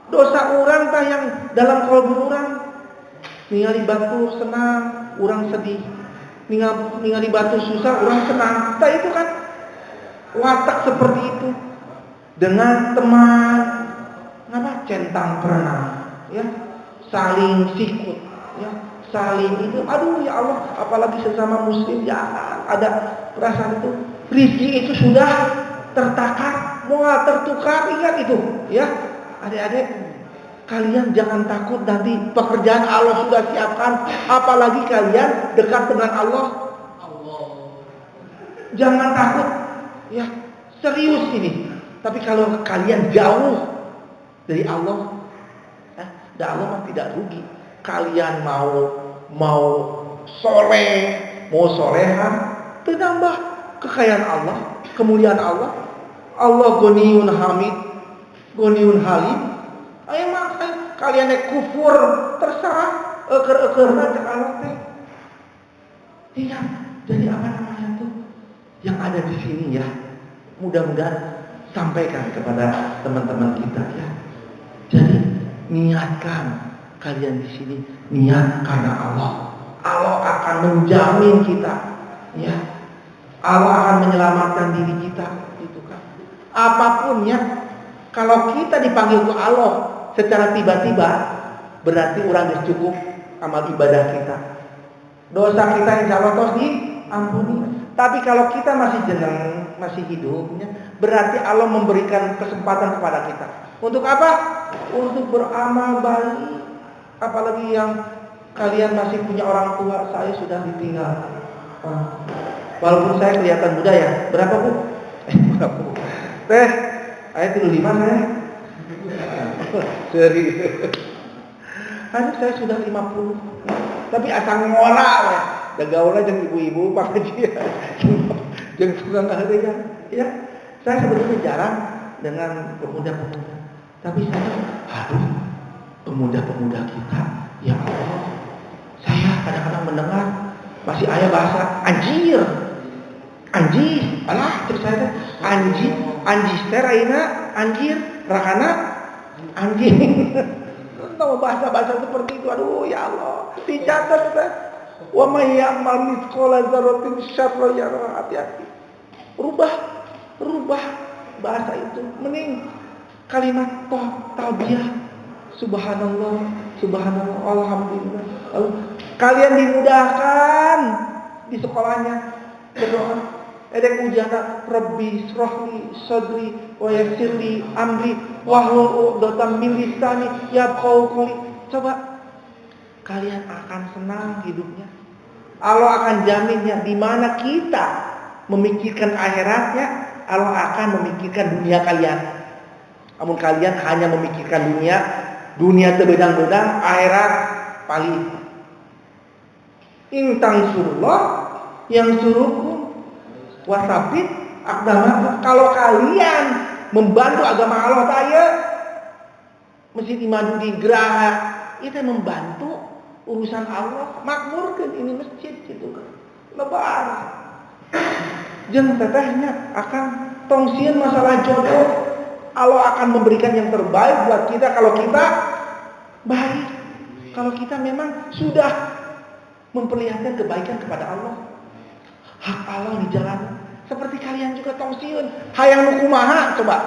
Dosa urang tah yang dalam kalbu urang. Ningali batu senang, urang sedih. Ningali batu susah, urang senang. Tah itu kan watak seperti itu. Dengan teman ngapa centang perenang ya, saling sikut ya, saling itu, aduh ya Allah, apalagi sesama muslim jangan ada perasaan itu. Rizki itu sudah tertakar, mau tertukar, ingat itu ya adik-adik. Kalian jangan takut, nanti pekerjaan Allah sudah siapkan. Apalagi kalian dekat dengan Allah. Jangan takut. Ya, serius ini. Tapi kalau kalian jauh dari Allah, Allah tidak rugi. Kalian mau soleh, mau soleha, menambah kekayaan Allah, kemuliaan Allah. Allah Ghaniyun Hamid, Ghaniyun Halim. Ayo makan kalian kufur terserah karena Allah teh. Ingat, jadi apa namanya tuh yang ada di sini ya. Mudah-mudahan sampaikan kepada teman-teman kita ya. Jadi niatkan kalian di sini niat karena Allah. Allah akan menjamin kita, ya. Allah akan menyelamatkan diri kita, gitu kan. Apapun ya, kalau kita dipanggil ke Allah secara tiba-tiba, berarti orang sudah cukup amal ibadah kita. Dosa kita insya Allah terus diampuni. Tapi kalau kita masih jeneng, masih hidupnya, berarti Allah memberikan kesempatan kepada kita. Untuk apa? Untuk beramal baik. Apalagi yang kalian masih punya orang tua, saya sudah ditinggal. Walaupun saya kelihatan muda ya. Berapa Bu? Berapa Bu? Teh, ayat 35 saya. Serius. Aduh, saya sudah 50. Tapi asal ngorak ya. Da gaulna jeung ibu-ibu pengajian. Jeung tukang ngahareuyan, ya. Saya sebetulnya jarang dengan pemuda-pemuda. Tapi saya pemuda-pemuda kita, ya Allah, saya kadang-kadang mendengar masih ayah bahasa anjir, alah terus saya anjir teraina anjir, rakana anjing, tahu bahasa-bahasa seperti itu, aduh ya Allah, dicatat kan, wa may ya'mal mithqala dzarratin syarran yarah, hati-hati, rubah bahasa itu, mending kalimat talbiyah. Subhanallah, alhamdulillah. Kalian dimudahkan di sekolahnya berdoa. Edek ujana Rabbi shrahli sadri wa yassirli amri wahlul 'uqdatam min lisani yafqahu qawli. Coba kalian akan senang hidupnya. Allah akan jaminnya. Di mana kita memikirkan akhiratnya, Allah akan memikirkan dunia kalian. Namun kalian hanya memikirkan dunia terbedang-bedang, akhirat paling. In tansurullah yang suruhkum wasabit aqdamakum. Kalau kalian membantu agama Allah saya, Masjid Imadu di Geraha itu membantu urusan Allah, makmurkan ini masjid gitu kan. Lebar. Jeung tetehnya akan tongsian masalah jodoh. Allah akan memberikan yang terbaik buat kita kalau kita baik. Kalau kita memang sudah memperlihatkan kebaikan kepada Allah. Hak Allah dijalankan. Seperti kalian juga tongsiun. Hayang nu kumaha coba.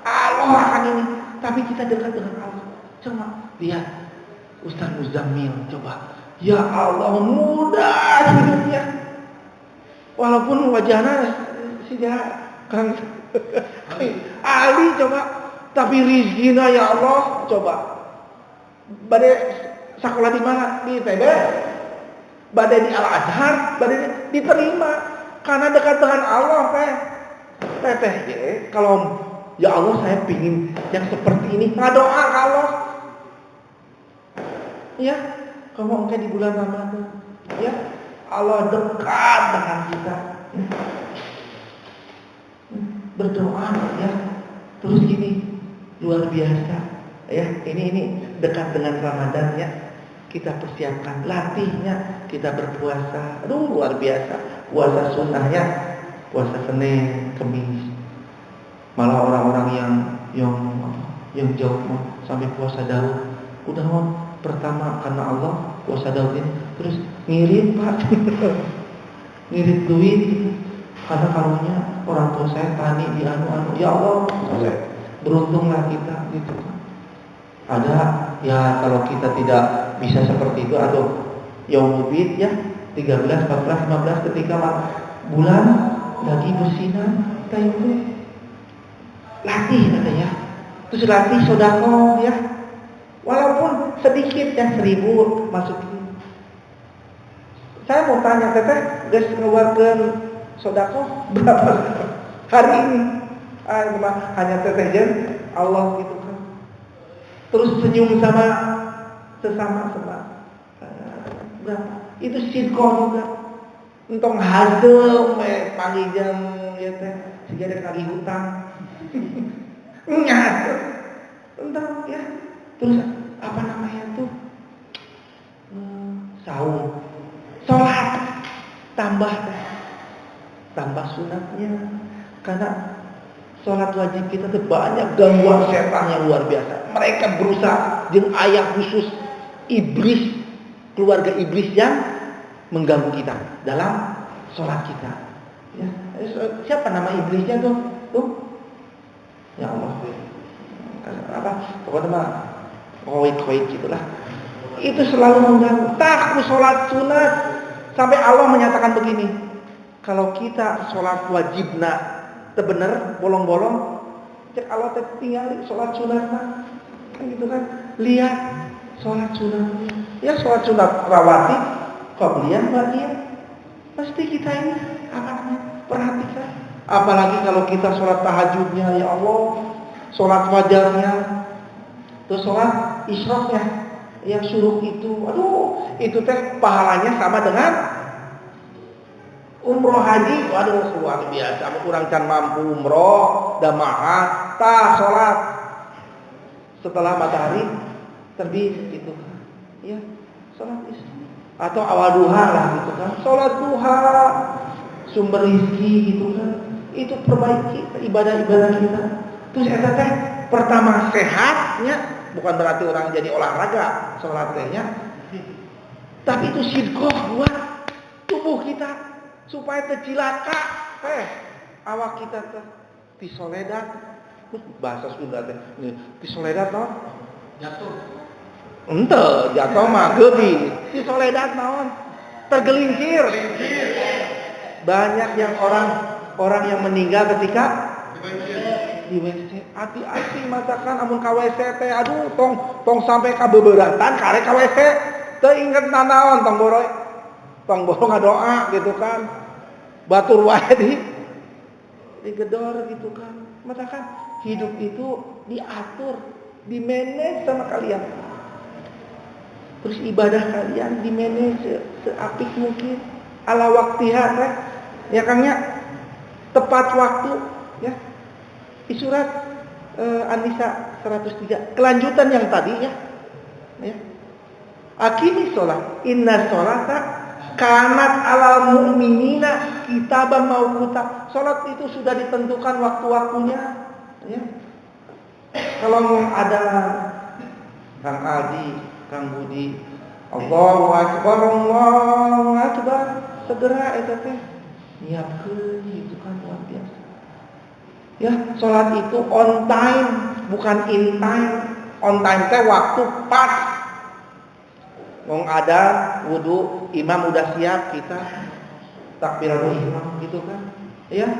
Allah akan ini. Tapi kita dekat dengan Allah. Coba lihat Ustaz Muzammil coba. Ya Allah mudah hidupnya. Walaupun wajahnya sudah Kang Ali coba, tapi rizkina ya Allah coba. Badai sekolah di mana? Di ITB. Badai di Al Azhar, badai diterima karena dekat dengan Allah teh. Kalau ya Allah saya pingin yang seperti ini, doa ke Allah. Ya, kalau mungkin di bulan Ramadan, ya Allah dekat dengan kita. Berdoa ya. Terus gini, luar biasa ya. Ini dekat dengan Ramadan ya. Kita persiapkan latihnya, kita berpuasa. Aduh luar biasa. Puasa sunnahnya, puasa Senin, Kamis. Malah orang-orang yang jauh sampai puasa Daud. Udah pertama karena Allah puasa Daud ini, terus ngirit Pak. Ngirit duit. Karena karunya orang tua saya tani di anu-anu. Ya Allah, beruntunglah kita gitu kan. Ada ya kalau kita tidak bisa seperti itu atau yaumul bid ya 13, 14, 15 ketika bulan lagi bersinar kita itu latih katanya. Terus latih sedekah ya. Walaupun sedikit yang 1000 masukin. Saya mau tanya teteh, guys ngeluarkan sodako berapa hari ini? Hanya teteh jen Allah gitu kan. Terus senyum sama sesama berapa? Itu sirkoh juga. Entong hasil pagi jam ya teh, jika ada kaki hutang. Enggak. Entong ya. Terus apa namanya tuh? Saum. Sholat tambah sunatnya, karena sholat wajib kita tuh banyak gangguan setan yang luar biasa. Mereka berusaha jeung ayat khusus iblis, keluarga iblis yang mengganggu kita dalam sholat kita. Ya. Siapa nama iblisnya tuh? Ya Allah. Apa? Pokoknya mah koit gitulah. Itu selalu mengganggu. Takut sholat sunat. Sampai Allah menyatakan begini, kalau kita sholat wajibna bener bolong-bolong, cek Allah tinggal sholat sunat kan gitu kan. Lihat sholat sunat. Ya sholat sunat rawatib, qabliyah, ba'diyah. Pasti kita ini apa namanya? Perhatikan. Apalagi kalau kita sholat tahajudnya, ya Allah, sholat fajarnya, terus sholat isyraqnya. Yang suruh itu, aduh, itu teh pahalanya sama dengan umroh haji. Waduh, luar biasa. Kurang can mampu umroh, dah mahal, tah sholat setelah matahari terbit gitu kan. Ya, sholat isya atau awal duha lah gitu kan. Sholat duha, sumber rezeki gitu kan. Itu perbaiki ibadah-ibadah kita. Terus eta teh pertama sehatnya. Bukan berarti orang jadi olahraga sholat tehnya, tapi itu sidqoh buat tubuh kita supaya tercilaka awak kita tisoledat, bahasa Sunda teh tisoledat naon? Jatuh. Ente jatuh mah gebi. Tisoledat naon? Tergelincir. Banyak yang orang yang meninggal ketika di WC. Hati-hati masakan amun ka WC teh, aduh tong sampai ka beberatan karek ka WC teu inget nanaon tong boro ngadoa gitu kan. Batur wae digedor gitu kan. Masakan hidup itu diatur, dimanage sama kalian. Terus ibadah kalian dimanage seapik mungkin ala waktiha teh. Ya Kangnya tepat waktu ya. Di surat An-Nisa 103 kelanjutan yang tadi ya. Aqimi sholat, inna sholata kanat alal mu'minina kitaban mawquta. Sholat itu sudah ditentukan waktu-waktunya ya. Kalau ada Kang Adi, Kang Budi, Allahu Akbar, segera eta teh nyiapkeun itu kan luar biasa. Ya, sholat itu on time, bukan in time. On time teh waktu pas. Wong ada wudu, imam udah siap, kita takbiratul ihram gitu kan. Ya.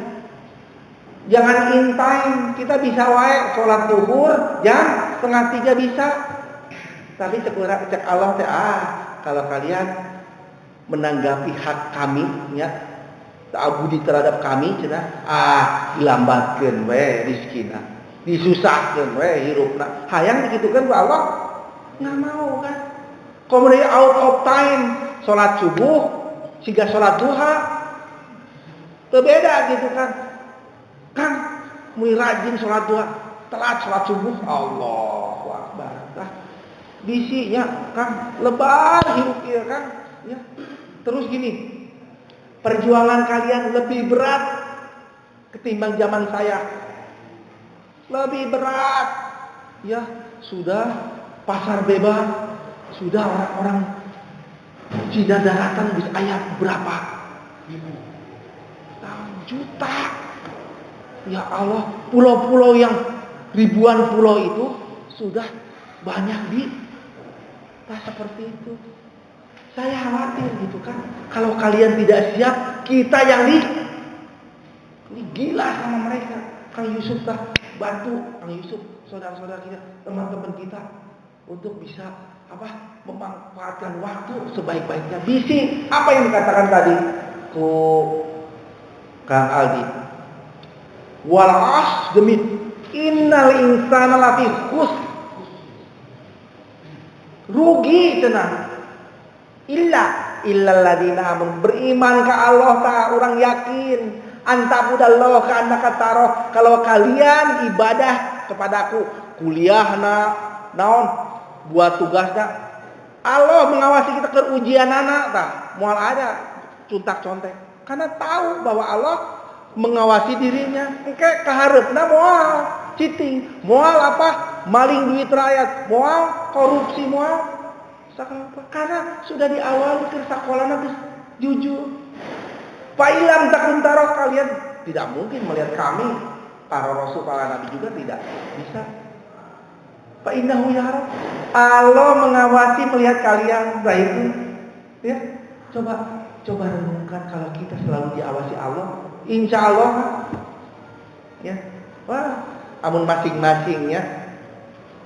Jangan in time, kita bisa wae sholat zuhur jam 2:30 bisa. Tapi cek Allah teh kalau kalian menanggapi hak kami ya, ta'abudi terhadap kami cenah dilambatkeun we rezekina, disusahkeun we hirupna. Hayang digitukeun ku Allah enggak mau kan. Kemudian out of time salat subuh siga salat duha teu beda gitu kan. Kan mun rajin salat duha, telat salat subuh, Allahu Akbar. Tah bisinya kan lebar hirup ieu kan ya. Terus gini, perjuangan kalian lebih berat ketimbang zaman saya. Lebih berat. Ya, sudah pasar bebas, sudah orang-orang Cina daratan bisa ayat berapa? Juta. Ya Allah, pulau-pulau yang ribuan pulau itu sudah banyak di seperti itu. Saya khawatir gitu kan. Kalau kalian tidak siap, kita yang ini gila sama mereka. Kang Yusuf dah bantu, Kang Yusuf, saudara-saudara kita, teman-teman kita. untuk bisa memanfaatkan waktu sebaik-baiknya. Bisi apa yang dikatakan tadi ku Kang Aldi. Wal as demi innal insana lafi khusr. Rugi tenang. Illal ladina amanu, beriman ke Allah ta, orang yakin antabudallah ka annaka taroh, kalau kalian ibadah kepadaku, kuliahna naon buat tugasnya Allah mengawasi kita ke ujian anak ta, moal ada cuntak contek karena tahu bahwa Allah mengawasi dirinya. Engke kaharepna moal cheating, moal maling duit rakyat, moal korupsi, moal karena sudah diawali ke sakolana geus jujur. Fa'ilam takum taroh, kalian tidak mungkin melihat kami para rasul, para nabi juga tidak bisa. Fa innahu yara, Allah mengawasi melihat kalian. Nah itu ya, coba renungkan kalau kita selalu diawasi Allah, insya Allah ya. Wah, amun masing-masingnya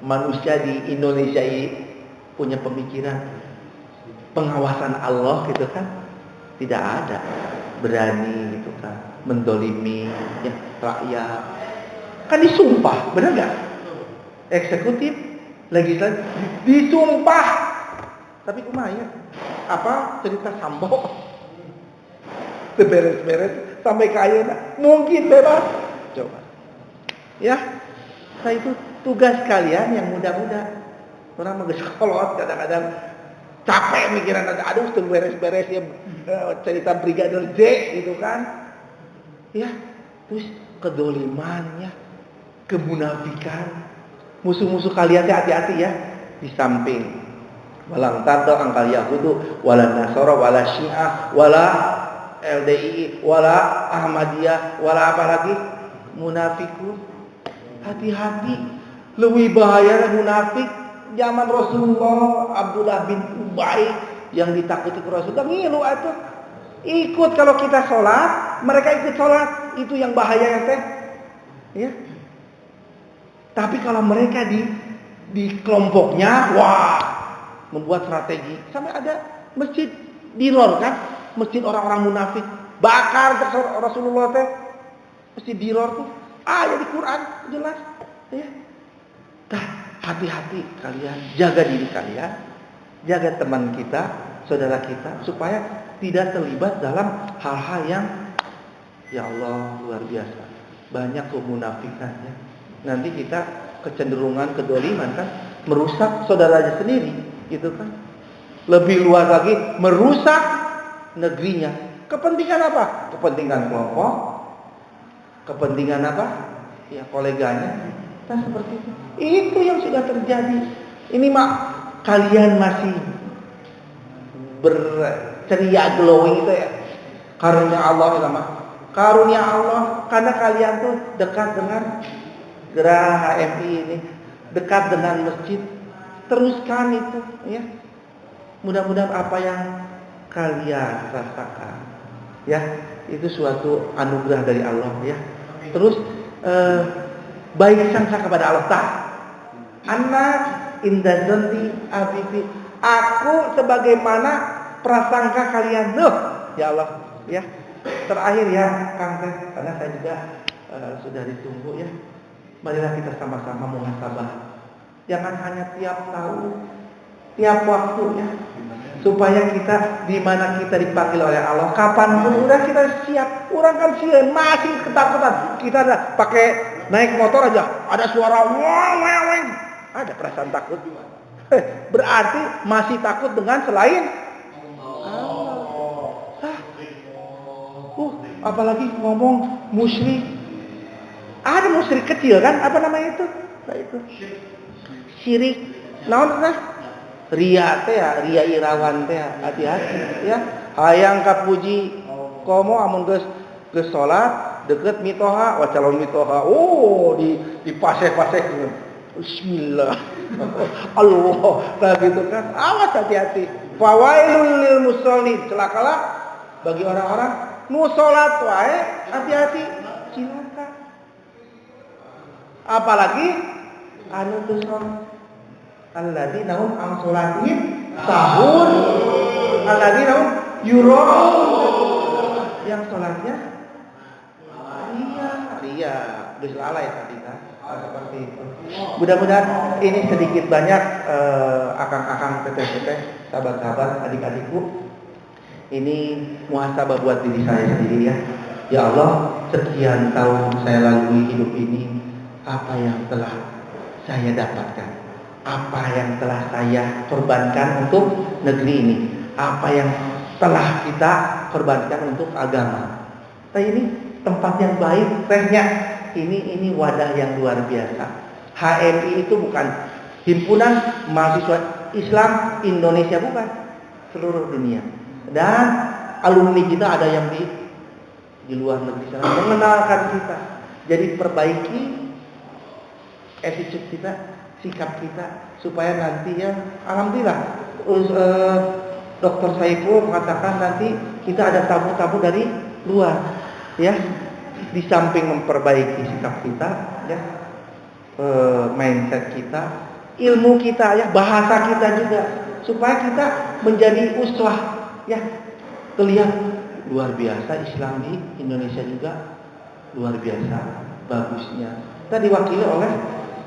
manusia di Indonesia ini punya pemikiran pengawasan Allah gitu kan, tidak ada berani gitu kan mendolimi ya rakyat, kan disumpah, benar nggak? Eksekutif, legislatif disumpah, tapi kumaha cerita Sambo beres-beres sampai kaya mungkin bebas. Coba ya, nah itu tugas kalian yang muda-muda. Orang mau sekolot kadang-kadang capek mikiran ada, aduh tuh beres-beres ya cerita Brigadir J gitu kan ya. Terus kedolimannya, kemunafikan, musuh-musuh kalian hati-hati ya. Di samping walang tardo angkal Yahudu wala Nasara wala Syiah wala LDI wala Ahmadiyah wala apalagi munafikun. Hati-hati, lebih bahaya munafik zaman Rasulullah. Abdullah bin Ubay yang ditakuti Rasulullah ngilu atuh ikut. Kalau kita sholat, mereka ikut sholat, itu yang bahaya ya teh ya. Tapi kalau mereka di kelompoknya, wah, membuat strategi. Sampai ada masjid di lor kan, masjid orang-orang munafik bakar Rasulullah teh, masjid di lor tuh ayat di Quran jelas ya. Hati-hati kalian, jaga diri kalian, jaga teman kita, saudara kita, supaya tidak terlibat dalam hal-hal yang ya Allah luar biasa banyak kemunafikannya. Nanti kita kecenderungan kedoliman kan, merusak saudaranya sendiri gitu kan. Lebih luas lagi merusak negerinya. Kepentingan apa? Kepentingan kelompok, kepentingan ya koleganya. Nah, seperti itu yang sudah terjadi. Ini kalian masih berceria glowing itu ya, karunia Allah sama karunia Allah, karena kalian tuh dekat dengan Geraha HMI ini, dekat dengan masjid. Teruskan itu ya. Mudah-mudahan apa yang kalian rasakan ya, itu suatu anugerah dari Allah ya. Terus baik sangka kepada Allah Ta'ala. Anna indazanti abibi, aku sebagaimana prasangka kalian. Ya Allah ya. Terakhir ya Kang Teh, karena saya juga sudah ditunggu ya. Marilah kita sama-sama muhasabah. Jangan hanya tiap tahun, tiap waktu ya. Supaya kita di mana kita dipanggil oleh Allah, kapanpun udah kita siap. Orang kan sieun masih ketakutan. Kita ada pakai naik motor aja, ada suara weng, ada perasaan takut. Berarti masih takut dengan selain Allah. Apalagi ngomong musyrik. Ada musyrik kecil kan? Apa namanya itu? Nah, itu syirik. Naon teh? Ria teh ya, ria irawan teh. Hati-hati ya. Hayang kapuji komo amun geus salat deket mitoha, wacalon mitoha. Oh, di paseh-paseh. Bismillah. Allah, nah gitu kan. Awas hati-hati. Fawailul lil musallin, celakalah bagi orang-orang nu salat wae, hati-hati. Cilaka. Apalagi anu teu salat. alladzina hum an sholatihim sahun, alladzina hum yura'un, yang sholatnya ria, dus lalai tadi kan, seperti itu. Mudah-mudahan ini sedikit banyak akang-akang, teteh-teteh, sahabat-sahabat, adik-adikku, ini muhasabah buat diri saya sendiri ya. Ya Allah, sekian tahun saya lalui hidup ini, apa yang telah saya dapatkan, apa yang telah saya korbankan untuk negeri ini, apa yang telah kita korbankan untuk agama. Nah, ini tempat yang baik, tehnya ini wadah yang luar biasa. HMI itu bukan himpunan mahasiswa Islam Indonesia, bukan, seluruh dunia. Dan alumni kita ada yang di luar negeri sana mengenalkan kita. Jadi perbaiki attitude kita, sikap kita, supaya nanti ya alhamdulillah Dr. Saiful mengatakan nanti kita ada tamu-tamu dari luar ya. Di samping memperbaiki sikap kita ya, mindset kita, ilmu kita ya, bahasa kita juga, supaya kita menjadi uswah ya. Terlihat luar biasa Islam di Indonesia juga luar biasa bagusnya. Kita diwakili oleh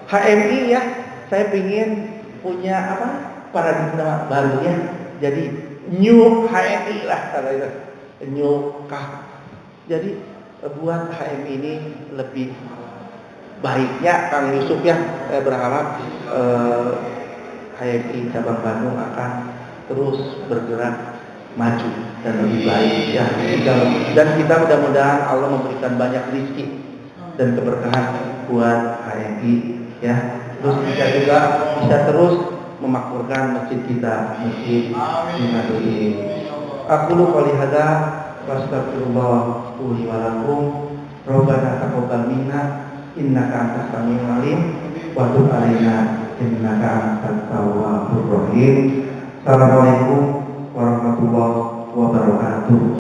HMI ya. Saya ingin punya paradigma baru ya. Jadi new HMI lah kalau itu. New kah. Jadi buat HMI ini lebih baiknya Kang Yusuf ya. Saya berharap HMI cabang Bandung akan terus bergerak maju dan lebih baik ya. Dan kita mudah-mudahan Allah memberikan banyak rezeki dan keberkahan buat HMI ya. Terus kita juga bisa terus memakmurkan masjid kita, masjid Nabawi. Aku qouli hadza wa astaghfirullah li wa lakum. Rabbana taqabbal minna innaka antas samiul alim wa tub 'alaina innaka antat tawwabur rahim. Assalamualaikum warahmatullahi wabarakatuh.